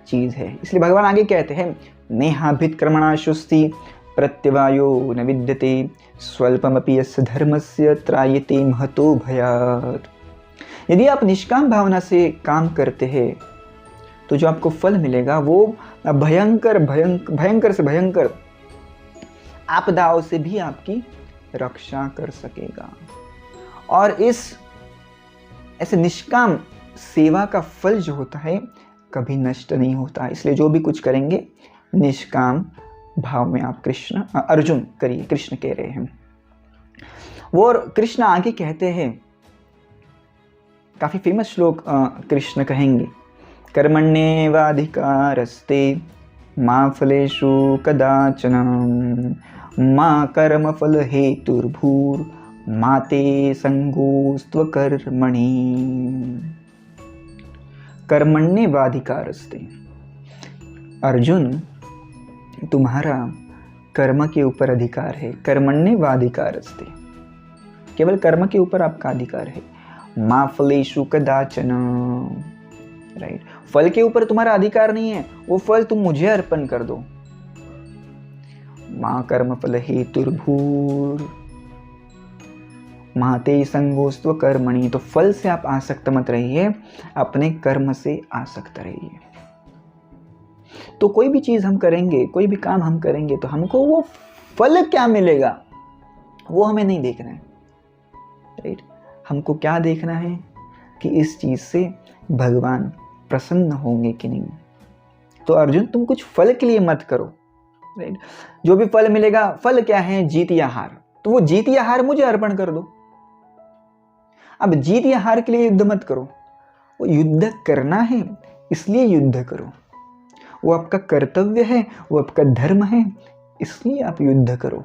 चीज़ है। इसलिए भगवान आगे कहते हैं, नेहाभित कर्मणा शुस्ति प्रत्यवायो न विद्यते, स्वल्पमपि यस्य धर्मस्य त्रायते महतो भयात्। यदि आप निष्काम भावना से काम करते हैं तो जो आपको फल मिलेगा वो भयंकर से भयंकर आपदाओं से भी आपकी रक्षा कर सकेगा। और इस ऐसे निष्काम सेवा का फल जो होता है कभी नष्ट नहीं होता। इसलिए जो भी कुछ करेंगे निष्काम भाव में आप अर्जुन करिए, कृष्ण कह रहे हैं वो। और कृष्ण आगे कहते हैं, काफी फेमस श्लोक कृष्ण कहेंगे, कर्मण्येवाधिकारस्ते मा फलेषु कदाचन, मा कर्म फल हेतुर्भूर् मा ते संगोस्त्व कर्मणि। कर्मण्येवाधिकारस्ते, अर्जुन तुम्हारा कर्म के ऊपर अधिकार है। कर्मण्येवाधिकारस्ते, केवल कर्म के ऊपर आपका अधिकार है। मा फलेषु कदाचन, राइट, फल के ऊपर तुम्हारा अधिकार नहीं है, वो फल तुम मुझे अर्पण कर दो। मा कर्म फल हेतुर्भूर् मा ते संगोस्त्व कर्मणि। तो फल से आप आसक्त मत रहिए, अपने कर्म से आसक्त रहिए। तो कोई भी चीज हम करेंगे, कोई भी काम हम करेंगे तो हमको वो फल क्या मिलेगा वो हमें नहीं देखना है, राइट। हमको क्या देखना है कि इस चीज से भगवान प्रसन्न होंगे कि नहीं। तो अर्जुन तुम कुछ फल के लिए मत करो, राइट। जो भी फल मिलेगा, फल क्या है, जीत या हार, तो वो जीत या हार मुझे अर्पण कर दो। अब जीत या हार के लिए युद्ध मत करो, वो युद्ध करना है इसलिए युद्ध करो, वो आपका कर्तव्य है, वो आपका धर्म है, इसलिए आप युद्ध करो।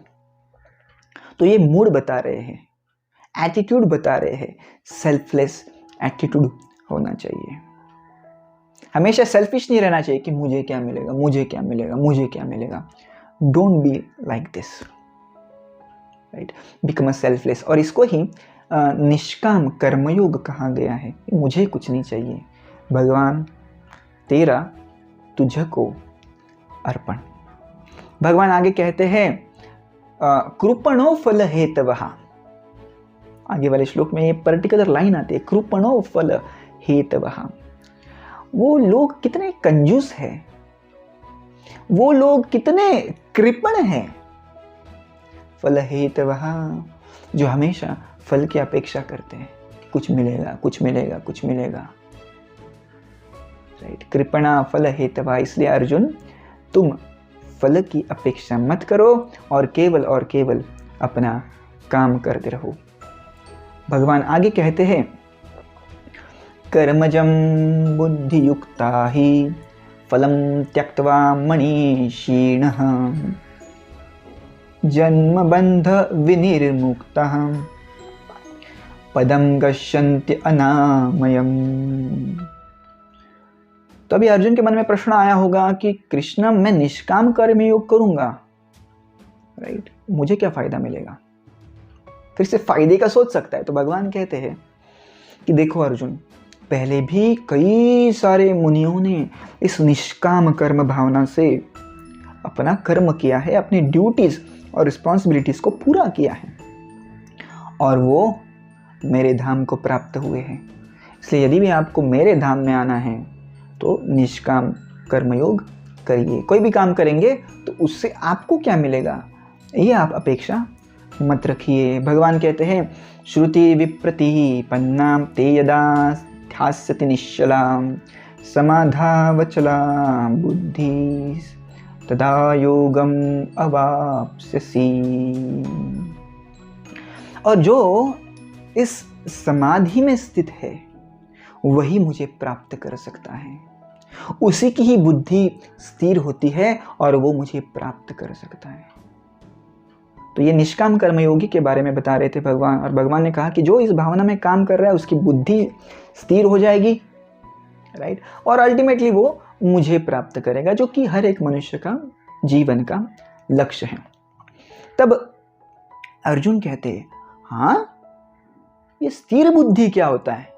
तो ये मूड बता रहे हैं, एटीट्यूड बता रहे हैं, सेल्फलेस एटीट्यूड होना चाहिए। हमेशा सेल्फिश नहीं रहना चाहिए कि मुझे क्या मिलेगा, मुझे क्या मिलेगा, मुझे क्या मिलेगा। Don't be like this, right, become a selfless. और इसको ही निष्काम कर्मयोग कहा गया है। मुझे कुछ नहीं चाहिए, भगवान तेरा तुझको अर्पण। भगवान आगे कहते हैं, कृपणो फल हेतवः। आगे वाले श्लोक में ये पर्टिकुलर लाइन आती है, कृपणो फल हेतवः। वो लोग कितने कंजूस हैं, वो लोग कितने कृपण हैं। फल हेतवः, जो हमेशा फल की अपेक्षा करते हैं, कुछ मिलेगा, कुछ मिलेगा, कुछ मिलेगा, राइट, कृपणा फल हेतवा। इसलिए अर्जुन, तुम फल की अपेक्षा मत करो और केवल अपना काम करते रहो। भगवान आगे कहते हैं, कर्मजं बुद्धियुक्ता हि फलं त्यक्त्वा मनीषिणः जन्मबन्ध विनिर्मुक्तः पदं गच्छन्ति अनामयम्। तो अभी अर्जुन के मन में प्रश्न आया होगा कि कृष्ण, मैं निष्काम कर्म योग करूंगा, राइट, मुझे क्या फायदा मिलेगा? फिर से फायदे का सोच सकता है। तो भगवान कहते हैं कि देखो अर्जुन, पहले भी कई सारे मुनियों ने इस निष्काम कर्म भावना से अपना कर्म किया है, अपनी ड्यूटीज और रिस्पॉन्सिबिलिटीज को पूरा किया है, और वो मेरे धाम को प्राप्त हुए हैं। इसलिए यदि भी आपको मेरे धाम में आना है तो निष्काम कर्मयोग करिए। कोई भी काम करेंगे तो उससे आपको क्या मिलेगा, ये आप अपेक्षा मत रखिए। भगवान कहते हैं, श्रुति विप्रतिपन्ना ते यदा ध्यास्यति निश्चला समाधावचला बुद्धि तदा योगम अवाप्स्यसि। और जो इस समाधि में स्थित है वही मुझे प्राप्त कर सकता है, उसी की ही बुद्धि स्थिर होती है और वो मुझे प्राप्त कर सकता है। तो ये निष्काम कर्मयोगी के बारे में बता रहे थे भगवान, और भगवान ने कहा कि जो इस भावना में काम कर रहा है उसकी बुद्धि स्थिर हो जाएगी, राइट, और अल्टीमेटली वो मुझे प्राप्त करेगा, जो कि हर एक मनुष्य का जीवन का लक्ष्य है। तब अर्जुन कहते हैं, हाँ, ये स्थिर बुद्धि क्या होता है?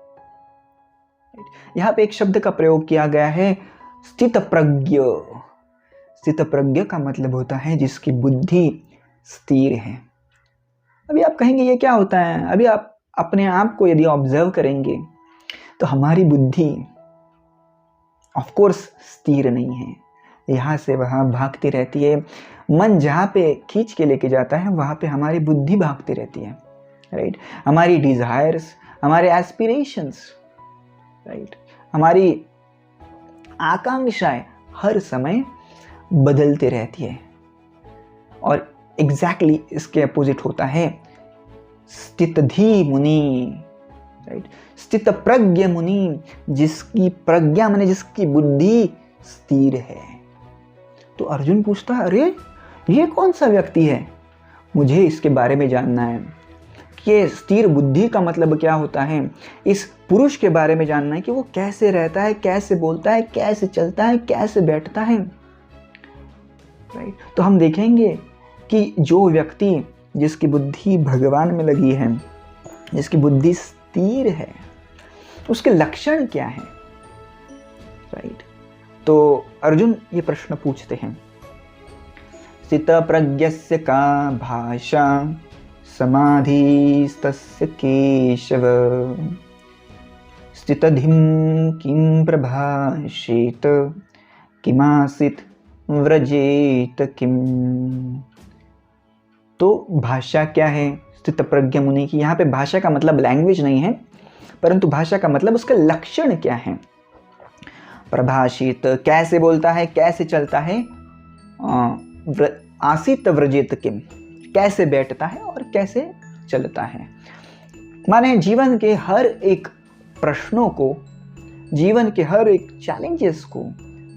यहां पे एक शब्द का प्रयोग किया गया है, स्थित प्रज्ञ। स्थित प्रज्ञ का मतलब होता है जिसकी बुद्धि स्थिर है। अभी आप कहेंगे ये क्या होता है? अभी आप अपने आप को यदि ऑब्जर्व करेंगे तो हमारी बुद्धि ऑफ कोर्स स्थिर नहीं है, यहाँ से वहाँ भागती रहती है। मन जहाँ पे खींच के लेके जाता है वहाँ पे हमारी बुद्धि भागती रहती है, राइट। हमारी डिजायर्स, हमारे एस्पिरेशंस, राइट, हमारी आकांक्षाएं हर समय बदलती रहती है। और एग्जैक्टली इसके अपोजिट होता है स्थितधि मुनि, राइट, स्थित प्रज्ञ मुनि, जिसकी प्रज्ञा माने जिसकी बुद्धि स्थिर है। तो अर्जुन पूछता है, अरे ये कौन सा व्यक्ति है? मुझे इसके बारे में जानना है कि स्थिर बुद्धि का मतलब क्या होता है। इस पुरुष के बारे में जानना है कि वो कैसे रहता है, कैसे बोलता है, कैसे चलता है, कैसे बैठता है, राइट। तो हम देखेंगे कि जो व्यक्ति जिसकी बुद्धि भगवान में लगी है, जिसकी बुद्धि स्थिर है, उसके लक्षण क्या है, राइट। तो अर्जुन ये प्रश्न पूछते हैं, स्थित प्रज्ञस्य का भाषा समाधिस्तस्य केशव स्थितधिं किं प्रभाषेत किमासीत व्रजेत किम। तो भाषा क्या है स्थित प्रज्ञ मुनि की? यहाँ पे भाषा का मतलब लैंग्वेज नहीं है, परंतु भाषा का मतलब उसका लक्षण क्या है। प्रभाषित, कैसे बोलता है, कैसे चलता है। आसीत व्रजेत किम, कैसे बैठता है और कैसे चलता है। माने जीवन के हर एक प्रश्नों को, जीवन के हर एक चैलेंजेस को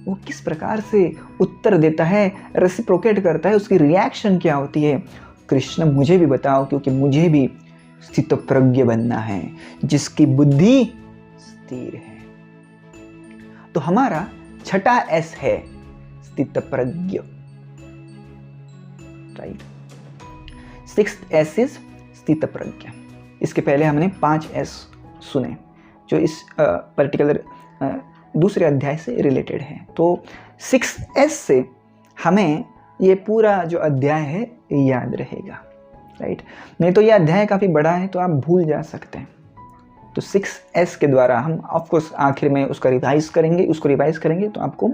वो किस प्रकार से उत्तर देता है, रेसिप्रोकेट करता है, उसकी रिएक्शन क्या होती है। कृष्ण मुझे भी बताओ, क्योंकि मुझे भी स्थित प्रज्ञ बनना है, जिसकी बुद्धि स्थिर है। तो हमारा छठा एस है स्थित प्रज्ञ, राइट। सिक्स्थ एस इज स्थित प्रज्ञ। इसके पहले हमने 5 एस सुने जो इस पर्टिकुलर दूसरे अध्याय से रिलेटेड है। तो 6 एस से हमें ये पूरा जो अध्याय है याद रहेगा, राइट। नहीं तो ये अध्याय काफ़ी बड़ा है तो आप भूल जा सकते हैं। तो 6 एस के द्वारा हम ऑफकोर्स आखिर में उसको रिवाइज करेंगे तो आपको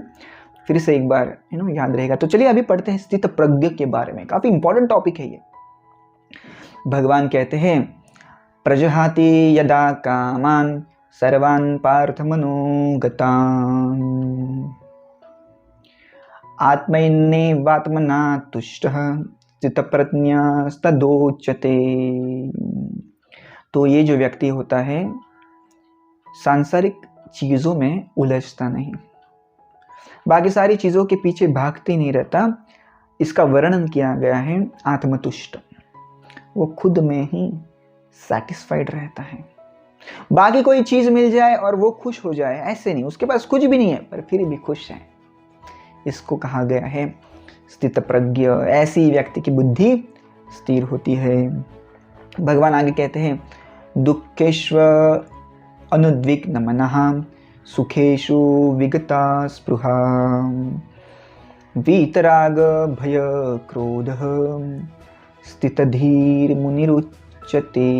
फिर से एक बार याद रहेगा। तो चलिए अभी पढ़ते हैं स्थित प्रज्ञ के बारे में। काफ़ी इंपॉर्टेंट टॉपिक है ये। भगवान कहते हैं, प्रजहाति यदा कामान सर्वान् पार्थ मनोगतान् आत्मैन्नेवात्मना तुष्टः स्थितप्रज्ञस्तदोच्यते। तो ये जो व्यक्ति होता है सांसारिक चीज़ों में उलझता नहीं, बाकी सारी चीज़ों के पीछे भागते नहीं रहता। इसका वर्णन किया गया है आत्मतुष्ट, वो खुद में ही सैटिस्फाइड रहता है। बाकी कोई चीज़ मिल जाए और वो खुश हो जाए, ऐसे नहीं, उसके पास कुछ भी नहीं है पर फिर भी खुश है। इसको कहा गया है स्थित प्रज्ञ। ऐसी व्यक्ति की बुद्धि स्थिर होती है। भगवान आगे कहते हैं दुःखेषु अनुद्विग्न मनः सुखेषु विगता स्पृहा वीतराग भय क्रोधः स्थितधीर मुनिरुच्यते।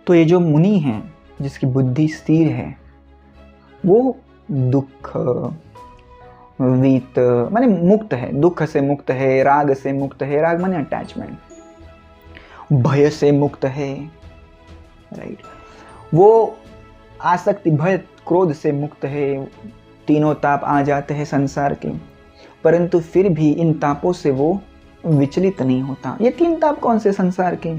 तो ये जो मुनि है जिसकी बुद्धि स्थिर है वो दुख वीत माने मुक्त है, दुख से मुक्त है, राग से मुक्त है, राग माने अटैचमेंट, भय से मुक्त है, राइट। वो आसक्ति भय क्रोध से मुक्त है। तीनों ताप आ जाते हैं संसार के, परंतु फिर भी इन तापों से वो विचलित नहीं होता। ये तीन ताप कौन से संसार के?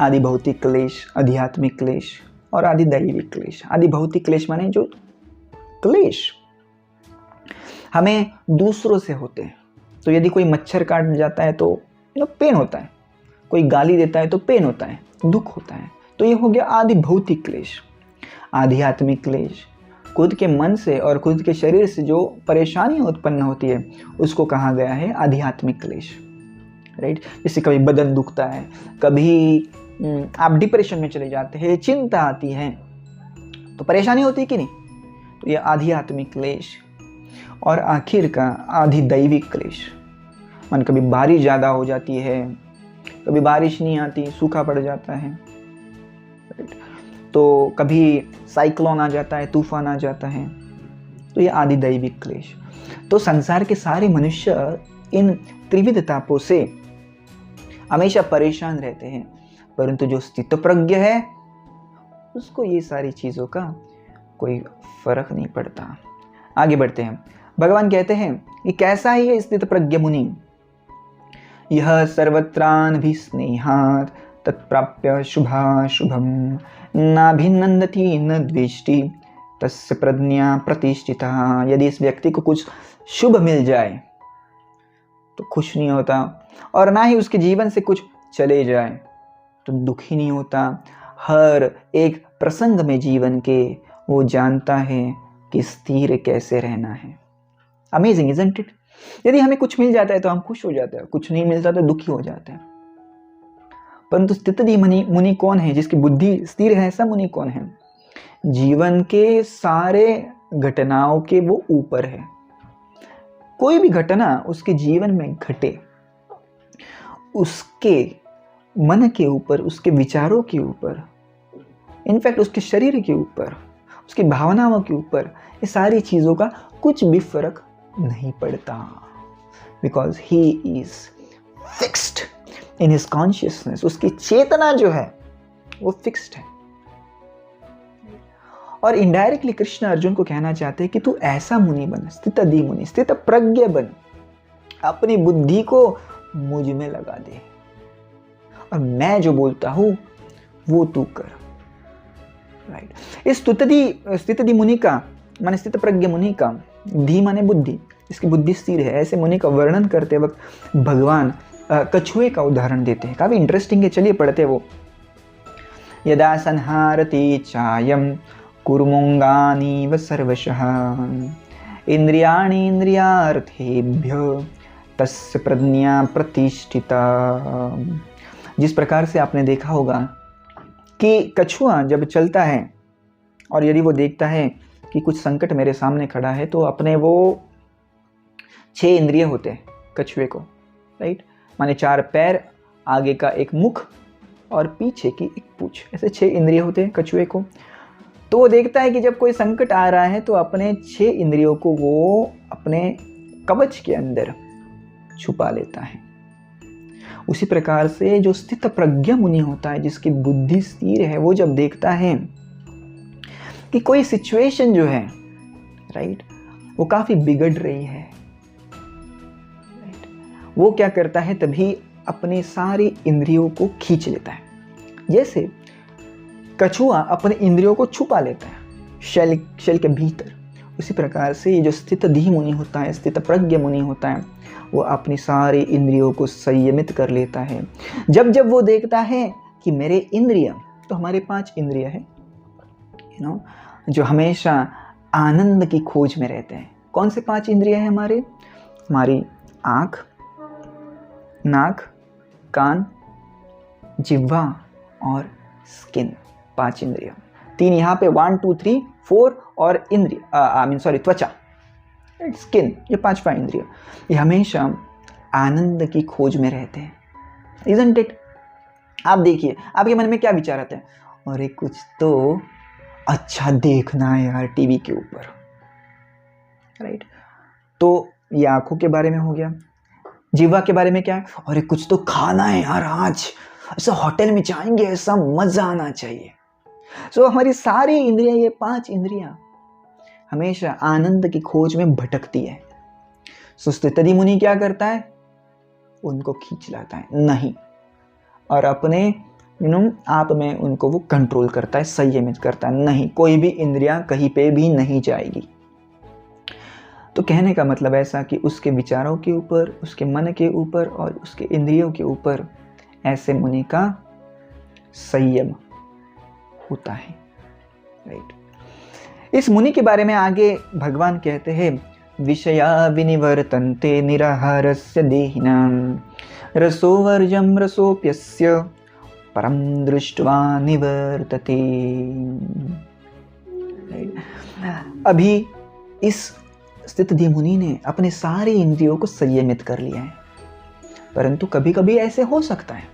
आदि भौतिक क्लेश, आध्यात्मिक क्लेश और आदि दैविक क्लेश। आदि भौतिक क्लेश माने जो क्लेश हमें दूसरों से होते हैं। तो यदि कोई मच्छर काट जाता है तो पेन होता है, कोई गाली देता है तो पेन होता है, दुख होता है। तो ये हो गया आदि भौतिक क्लेश। आध्यात्मिक क्लेश खुद के मन से और खुद के शरीर से जो परेशानियां उत्पन्न होती है उसको कहा गया है आध्यात्मिक क्लेश, राइट। जैसे कभी बदन दुखता है, कभी आप डिप्रेशन में चले जाते हैं, चिंता आती है, तो परेशानी होती है कि नहीं? तो ये आध्यात्मिक क्लेश। और आखिर का आधि दैविक क्लेश, मन कभी बारिश ज़्यादा हो जाती है, कभी बारिश नहीं आती, सूखा पड़ जाता है, तो कभी साइक्लोन आ जाता है, तूफान आ जाता है, तो ये आदि दैविक क्लेश। तो संसार के सारे मनुष्य इन त्रिविध तापों से हमेशा परेशान रहते हैं, परंतु जो स्थितप्रज्ञ है उसको ये सारी चीज़ों का कोई फर्क नहीं पड़ता। आगे बढ़ते हैं। भगवान कहते हैं कि कैसा ही है स्थितप्रज्ञ मुनि, यह सर्वत्रानभिस्नेहात् तत्प्राप्य शुभाशुभम नाभिनंदति न द्वेष्टि तस्य प्रज्ञा प्रतिष्ठिता। यदि इस व्यक्ति को कुछ शुभ मिल जाए तो खुश नहीं होता, और ना ही उसके जीवन से कुछ चले जाए तो दुखी नहीं होता। हर एक प्रसंग में जीवन के वो जानता है कि स्थिर कैसे रहना है। Amazing isn't it? यदि हमें कुछ मिल जाता है तो हम खुश हो जाते हैं, कुछ नहीं मिलता तो दुखी हो जाते हैं। परंतु स्थितधि मुनि कौन है? जिसकी बुद्धि स्थिर है, ऐसा मुनि कौन है? जीवन के सारे घटनाओं के वो ऊपर है। कोई भी घटना उसके जीवन में घटे, उसके मन के ऊपर, उसके विचारों के ऊपर, इनफैक्ट उसके शरीर के ऊपर, उसकी भावनाओं के ऊपर, ये सारी चीज़ों का कुछ भी फर्क नहीं पड़ता, because he is fixed in his consciousness. उसकी चेतना जो है वो फिक्स्ड है। और इनडायरेक्टली कृष्ण अर्जुन को कहना चाहते हैं कि तू ऐसा मुनि बन, स्थितधि मुनि, स्थित प्रज्ञ बन, अपनी बुद्धि को मुझ में लगा दे और मैं जो बोलता हूं वो तू कर, राइट। इस स्थितधि मुनि का माने स्थित प्रज्ञ मुनि का, धी माने बुद्धि, इसकी बुद्धि स्थिर है, ऐसे मुनि का वर्णन करते वक्त भगवान कछुए का उदाहरण देते हैं। काफी इंटरेस्टिंग है, चलिए पढ़ते वो। यदा संहारति चायम कुर्मुंगानीव सर्वशः इंद्रियाणि इंद्रियार्थेभ्य तस्य प्रज्ञा प्रतिष्ठिता। जिस प्रकार से आपने देखा होगा कि कछुआ जब चलता है और यदि वो देखता है कि कुछ संकट मेरे सामने खड़ा है तो अपने वो 6 इंद्रिय होते हैं कछुए को, राइट। माने 4 पैर, आगे का एक मुख और पीछे की एक पूंछ, ऐसे 6 इंद्रिय होते हैं कछुए को। तो वो देखता है कि जब कोई संकट आ रहा है तो अपने 6 इंद्रियों को वो अपने कवच के अंदर छुपा लेता है उसी प्रकार से जो स्थित प्रज्ञ मुनि होता है, जिसकी बुद्धि स्थिर है, वो जब देखता है कि कोई सिचुएशन जो है, राइट, वो काफी बिगड़ रही है, वो क्या करता है, तभी अपने सारी इंद्रियों को खींच लेता है। जैसे कछुआ अपने इंद्रियों को छुपा लेता है शैल के भीतर, उसी प्रकार से ये जो स्थित धी मुनि होता है, स्थित प्रज्ञ मुनि होता है, वो अपनी सारी इंद्रियों को संयमित कर लेता है। जब जब वो देखता है कि मेरे इंद्रिय, तो हमारे 5 इंद्रिय है, जो हमेशा आनंद की खोज में रहते हैं। कौन से 5 इंद्रिय हैं हमारे? हमारी आँख, नाक, कान, जिह्वा और स्किन, 5 इंद्रिय। 3 यहाँ पे 1 2 3 4 और इंद्रिय त्वचा, स्किन, ये 5 इंद्रिय, ये हमेशा आनंद की खोज में रहते हैं। Isn't it? आप देखिए, आपके मन में क्या विचार आते हैं? अरे कुछ तो अच्छा देखना है यार टीवी के ऊपर, राइट? तो ये आंखों के बारे में हो गया। जिह्वा के बारे में क्या है? अरे कुछ तो खाना है यार, आज ऐसा होटल में जाएंगे, ऐसा मजा आना चाहिए। सो हमारी सारी इंद्रियां, ये 5 इंद्रियां हमेशा आनंद की खोज में भटकती है। सो स्थितधि मुनि क्या करता है? उनको खींच लाता है, नहीं, और अपने आप में उनको वो कंट्रोल करता है, संयमित करता है, नहीं, कोई भी इंद्रियां कहीं पे भी नहीं जाएगी। तो कहने का मतलब ऐसा कि उसके विचारों के ऊपर, उसके मन के ऊपर और उसके इंद्रियों के ऊपर ऐसे मुनि का संयम होता है, राइट। इस मुनि के बारे में आगे भगवान कहते हैं, विषया विनिवर्तन्ते निराहारस्य देहिनां रसोवर्जं रसोप्यस्य परम दृष्ट्वा निवर्तते। अभी इस स्थितधि मुनि ने अपने सारे इंद्रियों को संयमित कर लिया है, परंतु कभी कभी ऐसे हो सकता है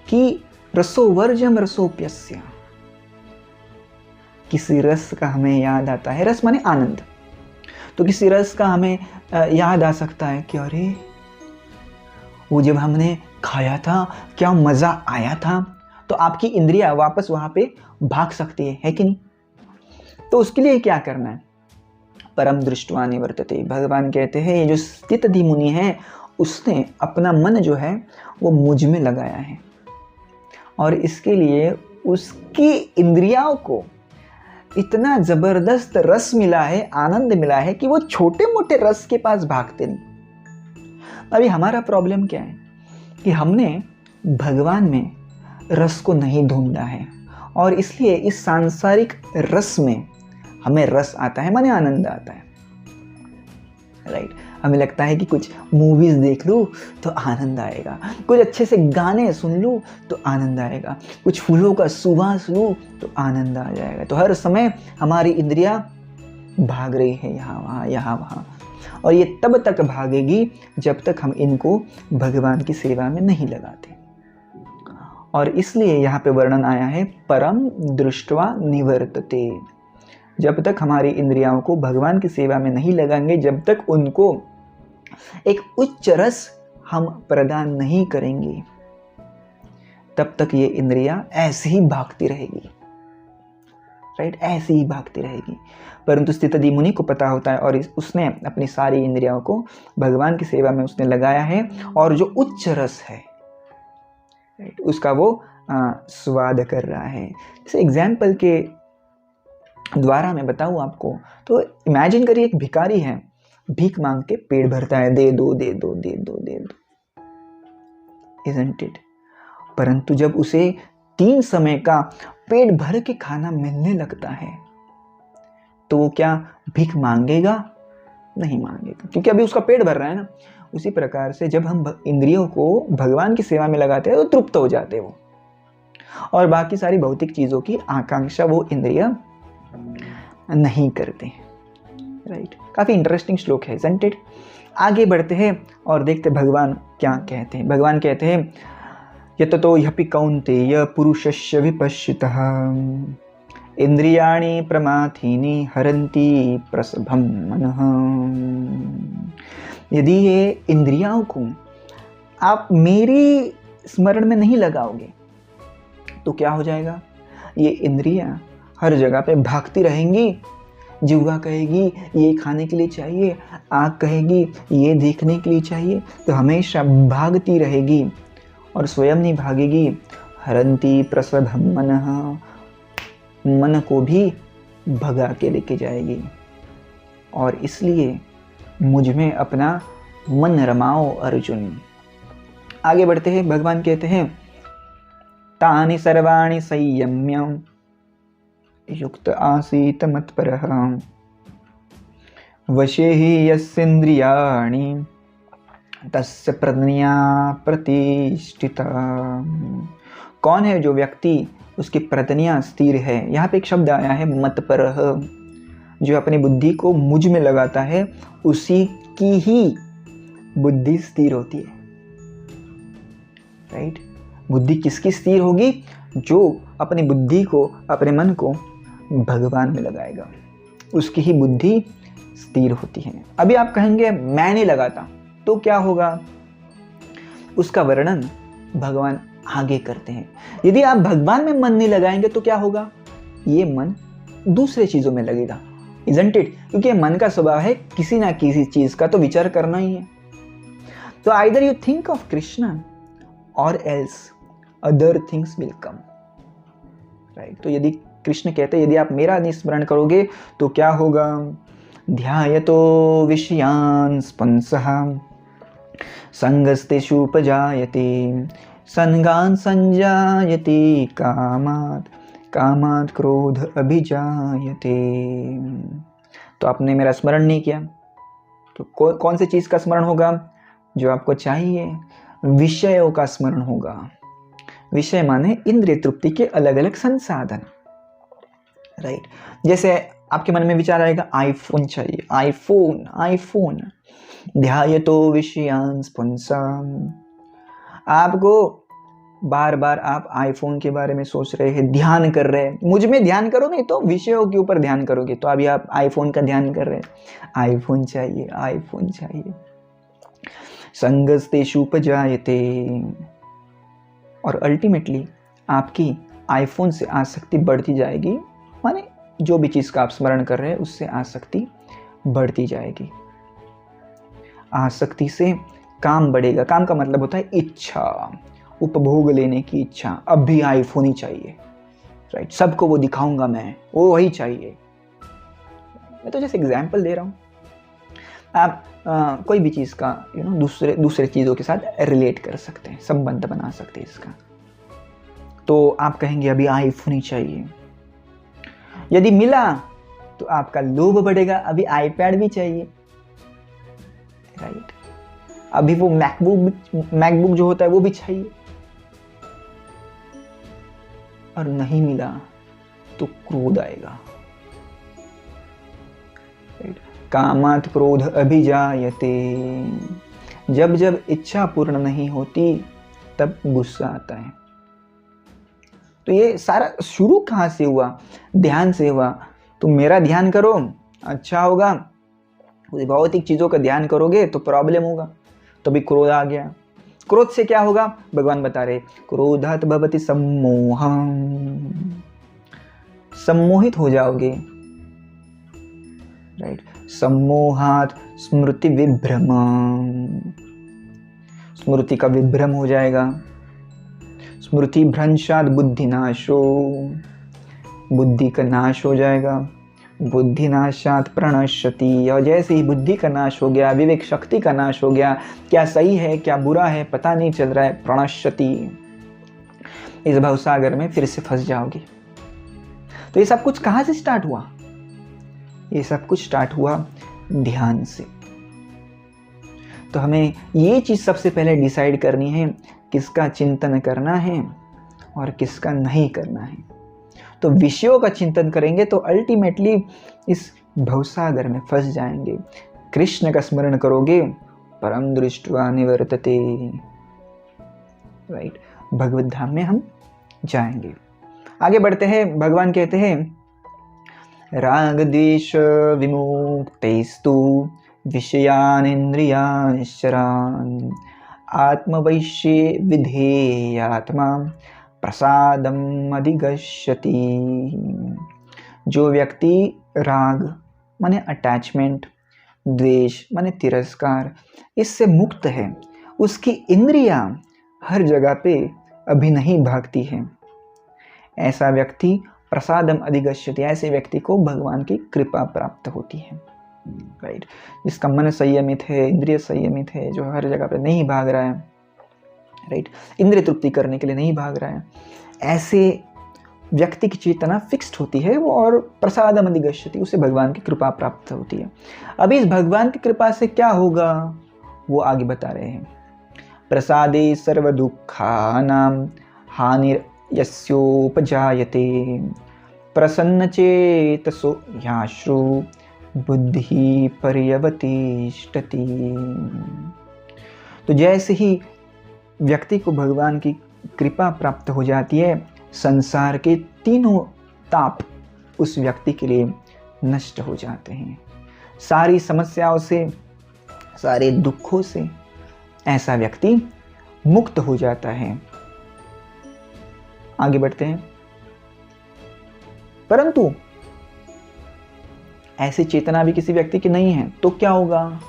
कि रसोवर्जम रसोप्यस्य, किसी रस का हमें याद आता है, रस माने आनंद, तो किसी रस का हमें याद आ सकता है कि अरे वो जब हमने खाया था क्या मजा आया था, तो आपकी इंद्रियां वापस वहां पे भाग सकती है कि नहीं? तो उसके लिए क्या करना है? परम दृष्ट्वा निवर्तते। भगवान कहते हैं ये जो स्थितधि मुनि है, उसने अपना मन जो है वो मुझ में लगाया है, और इसके लिए उसकी इंद्रियों को इतना जबरदस्त रस मिला है, आनंद मिला है कि वो छोटे मोटे रस के पास भागते नहीं। अभी हमारा प्रॉब्लम क्या है कि हमने भगवान में रस को नहीं ढूंढा है, और इसलिए इस सांसारिक रस में हमें रस आता है, माने आनंद आता है, राइट। हमें लगता है कि कुछ मूवीज देख लूँ तो आनंद आएगा, कुछ अच्छे से गाने सुन लूँ तो आनंद आएगा, कुछ फूलों का सुवास लूँ तो आनंद आ जाएगा। तो हर समय हमारी इंद्रियां भाग रही है यहाँ वहाँ, और ये तब तक भागेगी जब तक हम इनको भगवान की सेवा में नहीं लगाते। और इसलिए यहाँ पे वर्णन आया है परम दृष्ट्वा निवर्तते। जब तक हमारी इंद्रियों को भगवान की सेवा में नहीं लगाएंगे, जब तक उनको एक उच्च रस हम प्रदान नहीं करेंगे, तब तक ये इंद्रियां ऐसे ही भागती रहेगी, राइट, ऐसे ही भागती रहेगी। परंतु स्थितधि मुनि को पता होता है, और उसने अपनी सारी इंद्रियों को भगवान की सेवा में उसने लगाया है, और जो उच्च रस है, राइट, उसका वो स्वाद कर रहा है। जैसे एग्जाम्पल के द्वारा मैं बताऊं आपको, तो इमेजिन करिए एक भिखारी है, भीख मांग के पेट भरता है, दे दो दे दो दे दो दे दो, isn't it? परंतु जब उसे 3 समय का पेट भर के खाना मिलने लगता है, तो वो क्या भीख मांगेगा? नहीं मांगेगा, क्योंकि अभी उसका पेट भर रहा है ना। उसी प्रकार से जब हम इंद्रियों को भगवान की सेवा में लगाते हैं तो तृप्त हो जाते हैं वो, और बाकी सारी भौतिक चीजों की आकांक्षा वो इंद्रिय नहीं करते, राइट। काफी इंटरेस्टिंग श्लोक है, isn't it? आगे बढ़ते हैं और देखते भगवान क्या कहते हैं। भगवान कहते हैं, यततो ह्यपि कौन्तेय पुरुषस्य विपश्चितः इंद्रियाणि प्रमाथीनि हरन्ति प्रसभं मनः। यदि ये इंद्रियों को आप मेरी स्मरण में नहीं लगाओगे तो क्या हो जाएगा, ये इंद्रियां हर जगह पे भागती रहेंगी। जिह्वा कहेगी ये खाने के लिए चाहिए, आँख कहेगी ये देखने के लिए चाहिए, तो हमेशा भागती रहेगी और स्वयं नहीं भागेगी। हरंती प्रसभम मनः, मन को भी भगा के लेके जाएगी। और इसलिए मुझ में अपना मन रमाओ अर्जुन। आगे बढ़ते हैं, भगवान कहते हैं तानि सर्वाणि संयम्य युक्त आसीत मत्परः वशे हि यस्येन्द्रियाणि तस्य प्रज्ञा प्रतिष्ठिता। कौन है जो व्यक्ति उसकी प्रज्ञा स्थिर है। यहाँ पे एक शब्द आया है मत्परः, जो अपनी बुद्धि को मुझ में लगाता है उसी की ही बुद्धि स्थिर होती है। राइट, बुद्धि किसकी स्थिर होगी, जो अपनी बुद्धि को, अपने मन को भगवान में लगाएगा, उसकी ही बुद्धि स्थिर होती है। अभी आप कहेंगे मैं नहीं लगाता, तो क्या होगा, उसका वर्णन भगवान आगे करते हैं। यदि आप भगवान में मन नहीं लगाएंगे तो क्या होगा, ये मन दूसरे चीजों में लगेगा, इजंट इट, क्योंकि मन का स्वभाव है किसी ना किसी चीज का तो विचार करना ही है। तो either you think of Krishna और else other things will come. Right, तो यदि कृष्ण कहते हैं यदि आप मेरा स्मरण करोगे तो क्या होगा, ध्यायतो विषयान् स्पंसः संगस्तेषु उपजायते संगान् संजायते कामात् कामात् क्रोध अभिजायते। तो आपने मेरा स्मरण नहीं किया तो कौन सी चीज का स्मरण होगा, जो आपको चाहिए, विषयों का स्मरण होगा। विषय माने इंद्रिय तृप्ति के अलग अलग संसाधन। राइट, जैसे आपके मन में विचार आएगा आईफोन चाहिए, आईफोन आईफोन, ध्यायतो विषयान् स्पंसः। आपको बार बार आप आईफोन के बारे में सोच रहे हैं, ध्यान कर रहे हैं, मुझ में ध्यान करो नहीं तो विषयों के ऊपर ध्यान करोगे। तो अभी आप आईफोन का ध्यान कर रहे हैं, आईफोन चाहिए आईफोन चाहिए। संगस्तेषु उपजायते, और अल्टीमेटली आपकी आईफोन से आसक्ति बढ़ती जाएगी, माने जो भी चीज़ का आप स्मरण कर रहे हैं उससे आसक्ति बढ़ती जाएगी। आसक्ति से काम बढ़ेगा, काम का मतलब होता है इच्छा, उपभोग लेने की इच्छा, अब भी आईफोन ही चाहिए। राइट, सबको वो दिखाऊंगा मैं, वो वही चाहिए। मैं तो जैसे एग्जाम्पल दे रहा हूँ, आप कोई भी चीज़ का दूसरे चीज़ों के साथ रिलेट कर सकते हैं, संबंध बना सकते हैं इसका। तो आप कहेंगे अभी आईफोन ही चाहिए, यदि मिला तो आपका लोभ बढ़ेगा, अभी आईपैड भी चाहिए। राइट, अभी वो मैकबुक जो होता है वो भी चाहिए, और नहीं मिला तो क्रोध आएगा। राइट, कामात् क्रोध अभिजायते, जब जब इच्छा पूर्ण नहीं होती तब गुस्सा आता है। तो ये सारा शुरू कहाँ से हुआ, ध्यान से हुआ। तो मेरा ध्यान करो अच्छा होगा, भौतिक चीजों का ध्यान करोगे तो प्रॉब्लम होगा। तो भी क्रोध आ गया, क्रोध से क्या होगा, भगवान बता रहे क्रोधात् भवति सम्मोहम्, सम्मोहित हो जाओगे। राइट, सम्मोहात् स्मृति विभ्रम, स्मृति का विभ्रम हो जाएगा। स्मृति भ्रंशात् बुद्धिनाशो, बुद्धि का नाश हो जाएगा। बुद्धि नाशात् प्रणश्यति, और जैसे ही बुद्धि का नाश हो गया, विवेक शक्ति का नाश हो गया, क्या सही है क्या बुरा है पता नहीं चल रहा है, प्रणश्यति, इस भवसागर में फिर से फंस जाओगे। तो ये सब कुछ कहाँ से स्टार्ट हुआ, ये सब कुछ स्टार्ट हुआ ध्यान से। तो हमें ये चीज सबसे पहले डिसाइड करनी है, किसका चिंतन करना है और किसका नहीं करना है। तो विषयों का चिंतन करेंगे तो अल्टीमेटली इस भवसागर में फंस जाएंगे। कृष्ण का स्मरण करोगे, परम दृष्ट्वा निवर्तते। राइट, भगवत धाम में हम जाएंगे। आगे बढ़ते हैं, भगवान कहते हैं राग द्वेष विमुक्तैस्तु विषयान् इंद्रियाश्चरान् आत्मवैश्ये विधेयात्मा प्रसादम अधिगच्छति। जो व्यक्ति राग माने अटैचमेंट, द्वेष माने तिरस्कार, इससे मुक्त है, उसकी इंद्रियां हर जगह पे अभी नहीं भागती है, ऐसा व्यक्ति प्रसादम अधिगच्छति, ऐसे व्यक्ति को भगवान की कृपा प्राप्त होती है। राइट, जिसका मन संयमित है, इंद्रिय संयमित है, जो हर जगह पे नहीं भाग रहा है, राइट, इंद्रिय तृप्ति करने के लिए नहीं भाग रहा है, ऐसे व्यक्ति की चेतना फिक्स्ड होती है वो, और प्रसादम अधिगच्छति, उसे भगवान की कृपा प्राप्त होती है। अभी इस भगवान की कृपा से क्या होगा वो आगे बता रहे हैं। प्रसादे सर्व दुःखानां हानिर्यस्योपजायते प्रसन्नचेतसो ह्याश्रु बुद्धि पर्यवतिष्ठति। तो जैसे ही व्यक्ति को भगवान की कृपा प्राप्त हो जाती है, संसार के तीनों ताप उस व्यक्ति के लिए नष्ट हो जाते हैं, सारी समस्याओं से, सारे दुखों से ऐसा व्यक्ति मुक्त हो जाता है। आगे बढ़ते हैं। परंतु ऐसी चेतना भी किसी व्यक्ति की नहीं है तो क्या होगा?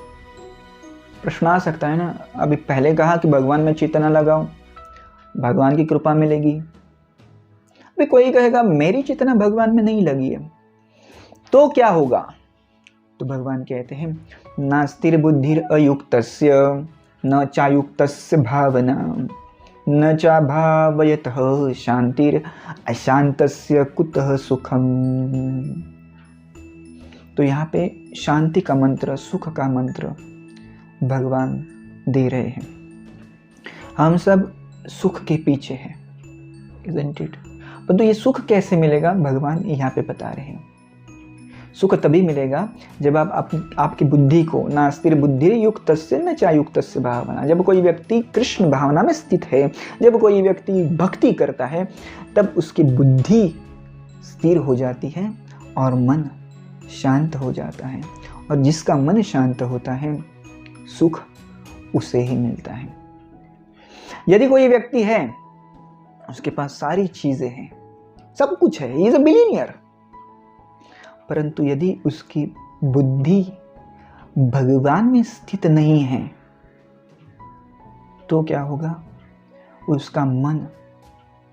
प्रश्न आ सकता है ना। अभी पहले कहा कि भगवान में चेतना लगाओ, भगवान की कृपा मिलेगी। अभी कोई कहेगा मेरी चेतना भगवान में नहीं लगी है तो क्या होगा? तो भगवान कहते हैं नास्तिर बुद्धिर अयुक्तस्य न चायुक्तस्य भावना न चा भावयतः शांतिर अशांतस्य कुतः सुखम। तो यहाँ पे शांति का मंत्र, सुख का मंत्र भगवान दे रहे हैं। हम सब सुख के पीछे हैं, isn't it? परंतु ये सुख कैसे मिलेगा भगवान यहाँ पे बता रहे हैं। सुख तभी मिलेगा जब आप आपकी बुद्धि को, नास्तिर बुद्धि युक्तस्य न चायुक्तस्य भावना, जब कोई व्यक्ति कृष्ण भावना में स्थित है, जब कोई व्यक्ति भक्ति करता है, तब उसकी बुद्धि स्थिर हो जाती है और मन शांत हो जाता है। और जिसका मन शांत होता है सुख उसे ही मिलता है। यदि कोई व्यक्ति है उसके पास सारी चीजें हैं, सब कुछ है, ही इज अ बिलियनियर, परंतु यदि उसकी बुद्धि भगवान में स्थित नहीं है तो क्या होगा? उसका मन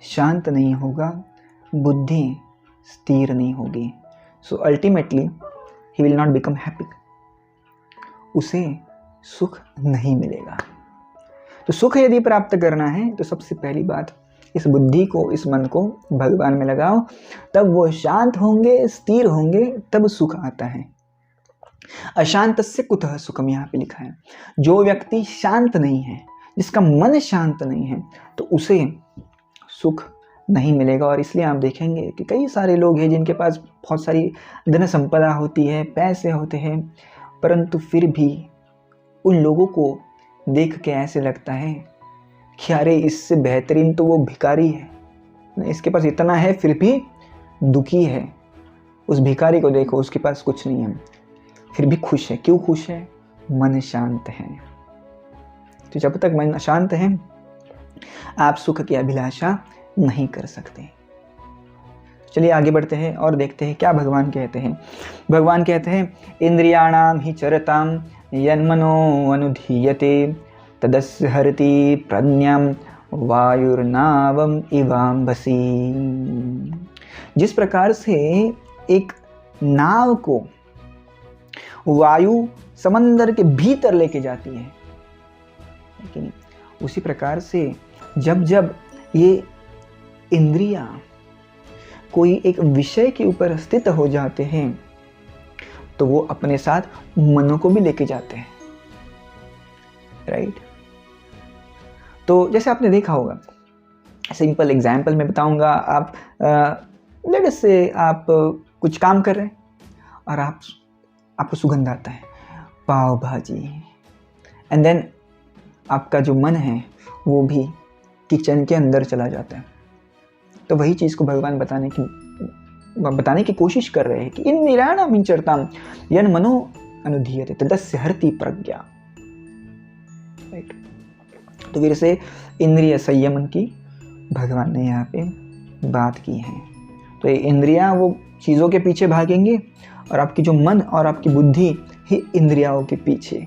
शांत नहीं होगा, बुद्धि स्थिर नहीं होगी। So ultimately he will not become happy, उसे सुख नहीं मिलेगा। तो सुख यदि प्राप्त करना है तो सबसे पहली बात, इस बुद्धि को, इस मन को भगवान में लगाओ, तब वो शांत होंगे, स्थिर होंगे, तब सुख आता है। अशांतस्य कुतः सुखम यहाँ पे लिखा है। जो व्यक्ति शांत नहीं है, जिसका मन शांत नहीं है, तो उसे सुख नहीं मिलेगा। और इसलिए आप देखेंगे कि कई सारे लोग हैं जिनके पास बहुत सारी धन संपदा होती है, पैसे होते हैं, परंतु फिर भी उन लोगों को देख के ऐसे लगता है कि अरे इससे बेहतरीन तो वो भिखारी है, इसके पास इतना है फिर भी दुखी है। उस भिखारी को देखो, उसके पास कुछ नहीं है फिर भी खुश है। क्यों खुश है? मन शांत है। तो जब तक मन शांत है आप सुख की अभिलाषा नहीं कर सकते। चलिए आगे बढ़ते हैं और देखते हैं क्या भगवान कहते हैं। भगवान कहते हैं इंद्रियाणाम हि चरताम यन्मनो अनुधीयते तदस्य हरति प्रज्ञाम वायुर्नावम इवाम्भसी। जिस प्रकार से एक नाव को वायु समंदर के भीतर लेके जाती है, लेकिन उसी प्रकार से जब जब ये इंद्रियां कोई एक विषय के ऊपर स्थित हो जाते हैं तो वो अपने साथ मनो को भी लेके जाते हैं, राइट। तो जैसे आपने देखा होगा, सिंपल एग्जाम्पल मैं बताऊंगा। आप लेट अस से आप कुछ काम कर रहे हैं और आपको सुगंध आता है पाव भाजी, एंड देन आपका जो मन है वो भी किचन के अंदर चला जाता है। तो वही चीज़ को भगवान बताने की कोशिश कर रहे हैं कि इन निराणाम हिंचरताम यन मनो अनुधीयते तदस्य हरति प्रज्ञा, राइट। तो फिर से इंद्रिय संयमन की भगवान ने यहाँ पे बात की है। तो ये इंद्रियां वो चीज़ों के पीछे भागेंगे और आपकी जो मन और आपकी बुद्धि ही इंद्रियाओं के पीछे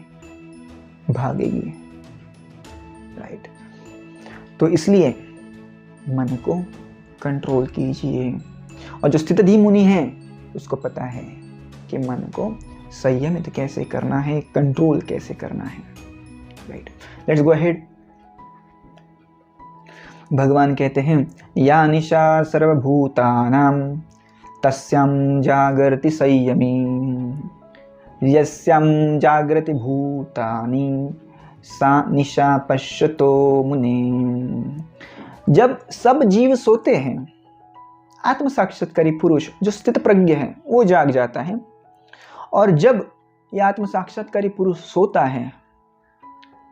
भागेगी, राइट। तो इसलिए मन को कंट्रोल कीजिए। और जो स्थितधि मुनि है उसको पता है कि मन को संयमित कैसे करना है, कंट्रोल कैसे करना है, राइट। Let's go ahead. भगवान कहते हैं या निशा सर्वभूतानां तस्यां जागर्ति संयमी यस्यां जागृति भूतानि सा निशा पश्यतो मुने। जब सब जीव सोते हैं, आत्म साक्षात्कारी पुरुष जो स्थित प्रज्ञ है वो जाग जाता है, और जब यह आत्म साक्षात्कारी पुरुष सोता है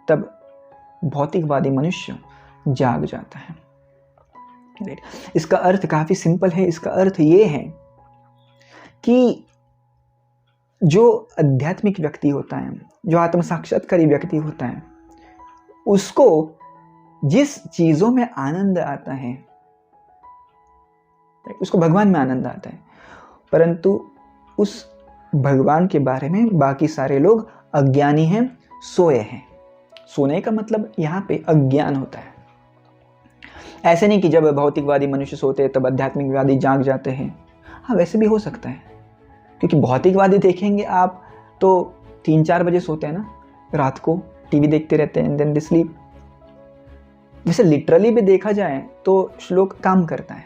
तब भौतिकवादी मनुष्य जाग जाता है, राइट। इसका अर्थ काफी सिंपल है। इसका अर्थ ये है कि जो आध्यात्मिक व्यक्ति होता है, जो आत्म साक्षात्कारी व्यक्ति होता है, उसको जिस चीजों में आनंद आता है, उसको भगवान में आनंद आता है, परंतु उस भगवान के बारे में बाकी सारे लोग अज्ञानी हैं, सोए हैं। सोने का मतलब यहाँ पे अज्ञान होता है। ऐसे नहीं कि जब भौतिकवादी मनुष्य सोते हैं तब आध्यात्मिकवादी जाग जाते हैं। हाँ, वैसे भी हो सकता है, क्योंकि भौतिकवादी देखेंगे आप तो 3-4 बजे सोते हैं ना, रात को टीवी देखते रहते हैं, देन दे स्लीप। वैसे लिटरली भी देखा जाए तो श्लोक काम करता है,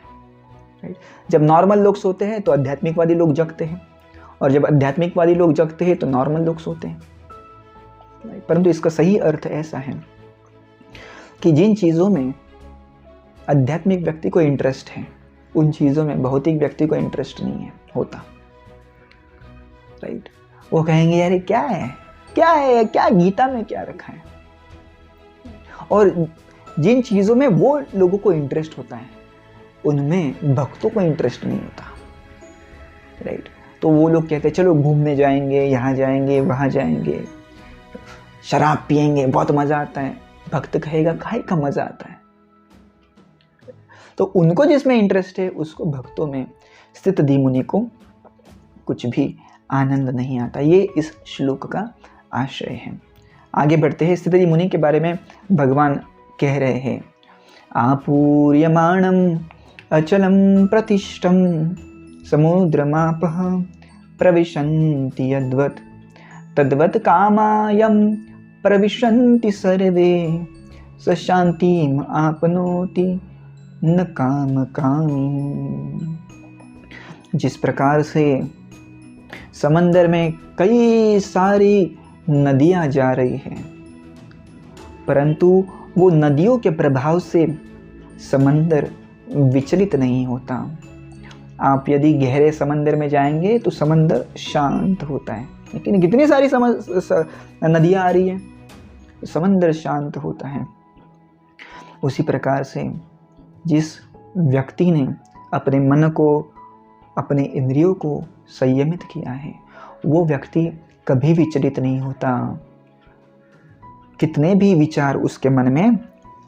राइट। जब नॉर्मल लोग सोते हैं तो आध्यात्मिकवादी लोग जगते हैं, और जब आध्यात्मिकवादी लोग जगते हैं तो नॉर्मल लोग सोते हैं, राइट। परंतु इसका सही अर्थ ऐसा है कि जिन चीज़ों में आध्यात्मिक व्यक्ति को इंटरेस्ट है, उन चीज़ों में भौतिक व्यक्ति को इंटरेस्ट नहीं है होता, राइट। वो कहेंगे यार क्या है, क्या गीता में क्या रखा है। और जिन चीज़ों में वो लोगों को इंटरेस्ट होता है उनमें भक्तों को इंटरेस्ट नहीं होता, राइट। तो वो लोग कहते हैं चलो घूमने जाएंगे, यहाँ जाएंगे, वहाँ जाएंगे, शराब पिएंगे, बहुत मज़ा आता है। भक्त कहेगा काहे का मज़ा आता है। तो उनको जिसमें इंटरेस्ट है उसको भक्तों में स्थित मुनि को कुछ भी आनंद नहीं आता। ये इस श्लोक का आशय है। आगे बढ़ते हैं। स्थित मुनि के बारे में भगवान कह रहे हैं आपूर्यमाणम अचलम प्रतिष्ठम समुद्रमापः प्रविशन्ति यद्वत् तद्वत् कामायम प्रविशन्ति सर्वे स शांतिम आपनोति न काम कामी। जिस प्रकार से समंदर में कई सारी नदियां जा रही हैं, परंतु वो नदियों के प्रभाव से समंदर विचलित नहीं होता। आप यदि गहरे समंदर में जाएंगे तो समंदर शांत होता है, लेकिन कितनी सारी नदियां आ रही हैं, समंदर शांत होता है। उसी प्रकार से जिस व्यक्ति ने अपने मन को, अपने इंद्रियों को संयमित किया है, वो व्यक्ति कभी विचलित नहीं होता। कितने भी विचार उसके मन में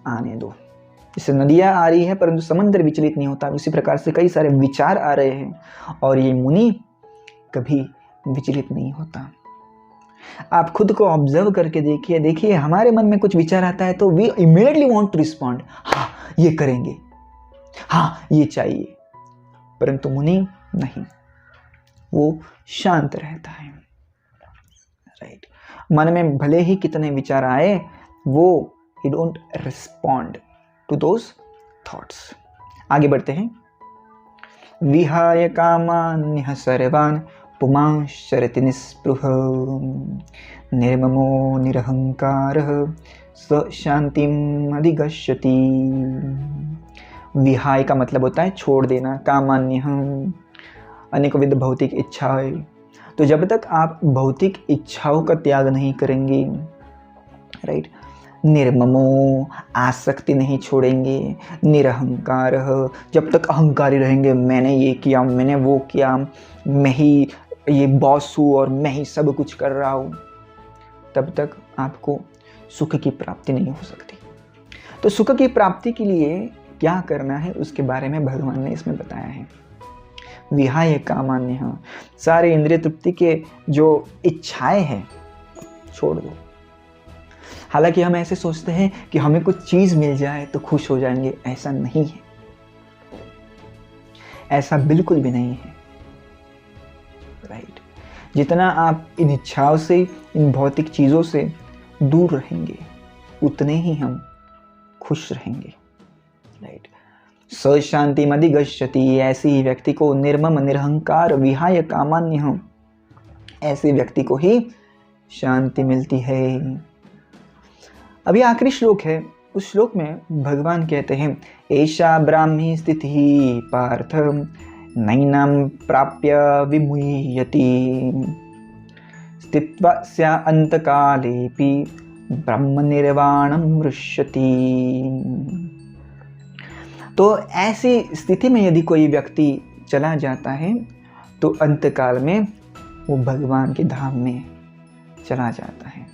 आने दो, जैसे नदियाँ आ रही है परंतु समंदर विचलित नहीं होता, उसी प्रकार से कई सारे विचार आ रहे हैं और ये मुनि कभी विचलित नहीं होता। आप खुद को ऑब्जर्व करके देखिए हमारे मन में कुछ विचार आता है तो we immediately want to respond, हाँ ये करेंगे, हाँ ये चाहिए, परंतु मुनि नहीं, वो शांत रहता है, राइट। मन में भले ही कितने विचार आए, वो he don't respond to those thoughts. आगे बढ़ते हैं। विहाय कामान्यः सर्वान् पुमांश्चरति निःस्पृह निर्ममो निरहंकारः स शांतिम् अधिगच्छति। विहाय का मतलब होता है छोड़ देना, कामान्यः अनेकविध भौतिक इच्छाएं। तो जब तक आप भौतिक इच्छाओं का त्याग नहीं करेंगे, राइट, निर्ममो आसक्ति नहीं छोड़ेंगे, निरहंकार जब तक अहंकारी रहेंगे, मैंने ये किया, मैंने वो किया, मैं ही ये बॉस हूँ और मैं ही सब कुछ कर रहा हूँ, तब तक आपको सुख की प्राप्ति नहीं हो सकती, तो सुख की प्राप्ति के लिए क्या करना है उसके बारे में भगवान ने इसमें बताया है। विहाय कामान्य, सारे इंद्रिय तृप्ति के जो इच्छाएं हैं छोड़ दो। हालांकि हम ऐसे सोचते हैं कि हमें कुछ चीज मिल जाए तो खुश हो जाएंगे, ऐसा नहीं है, ऐसा बिल्कुल भी नहीं है। राइट, जितना आप इन इच्छाओं से, इन भौतिक चीजों से दूर रहेंगे उतने ही हम खुश रहेंगे। राइट, स शांति मधिगच्छति, ऐसे ही व्यक्ति को निर्मम निरहंकार विहाय कामान्य, ऐसे व्यक्ति को ही शांति मिलती है। अभी आखिरी श्लोक है, उस श्लोक में भगवान कहते हैं एषा ब्राह्मी स्थिति पार्थ नैनां प्राप्य विमुह्यति स्थित्वा स्या अंतकालेपि ब्रह्म निर्वाणं मृष्यति। तो ऐसी स्थिति में यदि कोई व्यक्ति चला जाता है तो अंतकाल में वो भगवान के धाम में चला जाता है।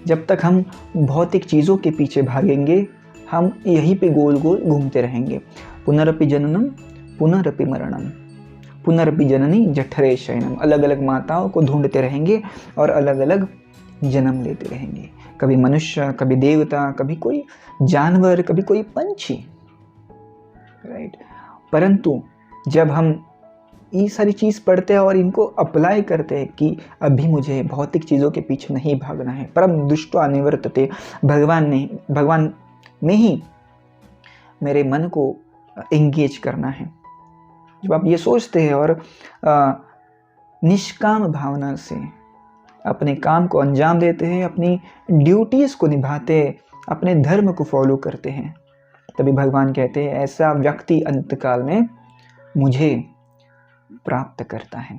जब तक हम भौतिक चीज़ों के पीछे भागेंगे हम यहीं पे गोल गोल घूमते रहेंगे। पुनरपि जननम पुनरपि मरणम, पुनरपि जननी जठरे शयनम, अलग अलग माताओं को ढूंढते रहेंगे और अलग अलग जन्म लेते रहेंगे, कभी मनुष्य, कभी देवता, कभी कोई जानवर, कभी कोई पंछी। राइट, परंतु जब हम ये सारी चीज़ पढ़ते हैं और इनको अप्लाई करते हैं कि अभी मुझे भौतिक चीज़ों के पीछे नहीं भागना है, परम दुष्टो निवर्तते, भगवान ने ही मेरे मन को एंगेज करना है। जब आप ये सोचते हैं और निष्काम भावना से अपने काम को अंजाम देते हैं, अपनी ड्यूटीज़ को निभाते हैं, अपने धर्म को फॉलो करते हैं, तभी भगवान कहते हैं ऐसा व्यक्ति अंतकाल में मुझे प्राप्त करता है।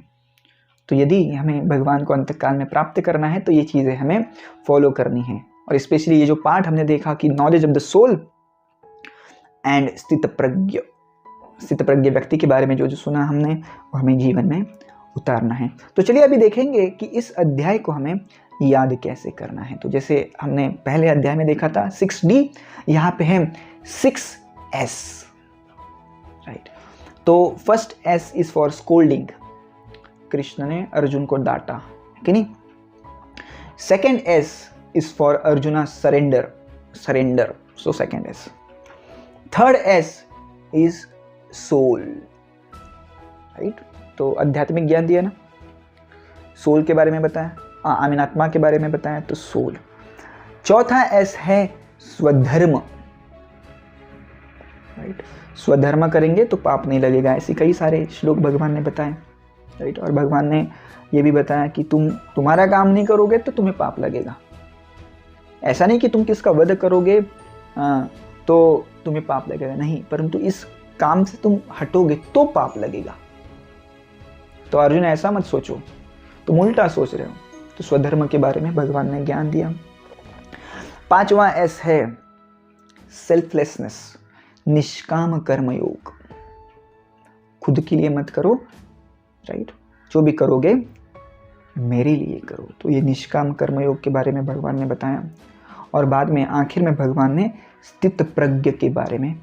तो यदि हमें भगवान को अंतकाल में प्राप्त करना है तो ये चीज़ें हमें फॉलो करनी है। और स्पेशली ये जो पार्ट हमने देखा कि knowledge of the soul and स्थित प्रज्ञ व्यक्ति के बारे में जो सुना हमने वो हमें जीवन में उतारना है। तो चलिए अभी देखेंगे कि इस अध्याय को हमें याद कैसे करना है। तो जैसे हमने पहले अध्याय में देखा था 6D, यहाँ पे है 6S। राइट, तो first S is for scolding, Krishna ने अर्जुन को डांटा कि नहीं। Second S is for Arjuna surrender, so second S। Third S is soul. Right, तो आध्यात्मिक ज्ञान दिया ना, सोल के बारे में बताया, आत्मा के बारे में बताया, तो सोल। चौथा S है स्वधर्म। राइट, स्वधर्म करेंगे तो पाप नहीं लगेगा, ऐसे कई सारे श्लोक भगवान ने बताए। राइट, और भगवान ने ये भी बताया कि तुम्हारा काम नहीं करोगे तो तुम्हें पाप लगेगा। ऐसा नहीं कि तुम किसका वध करोगे तो तुम्हें पाप लगेगा, नहीं, परंतु इस काम से तुम हटोगे तो पाप लगेगा। तो अर्जुन ऐसा मत सोचो, तुम उल्टा सोच रहे हो। तो स्वधर्म के बारे में भगवान ने ज्ञान दिया। पांचवा S है सेल्फलेसनेस, निष्काम कर्मयोग। खुद के लिए मत करो। राइट, जो भी करोगे मेरे लिए करो। तो ये निष्काम कर्मयोग के बारे में भगवान ने बताया। और बाद में आखिर में भगवान ने स्थित प्रज्ञ के बारे में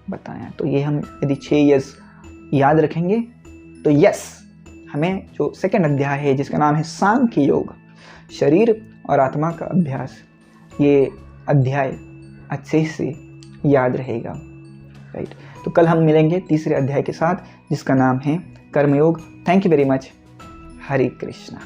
बताया। तो ये हम यदि 6S याद रखेंगे तो यस, हमें जो सेकंड अध्याय है जिसका नाम है सांख्य योग, शरीर और आत्मा का अभ्यास, ये अध्याय अच्छे से याद रहेगा। राइट, तो कल हम मिलेंगे तीसरे अध्याय के साथ जिसका नाम है कर्मयोग। Thank you very much. Hare Krishna.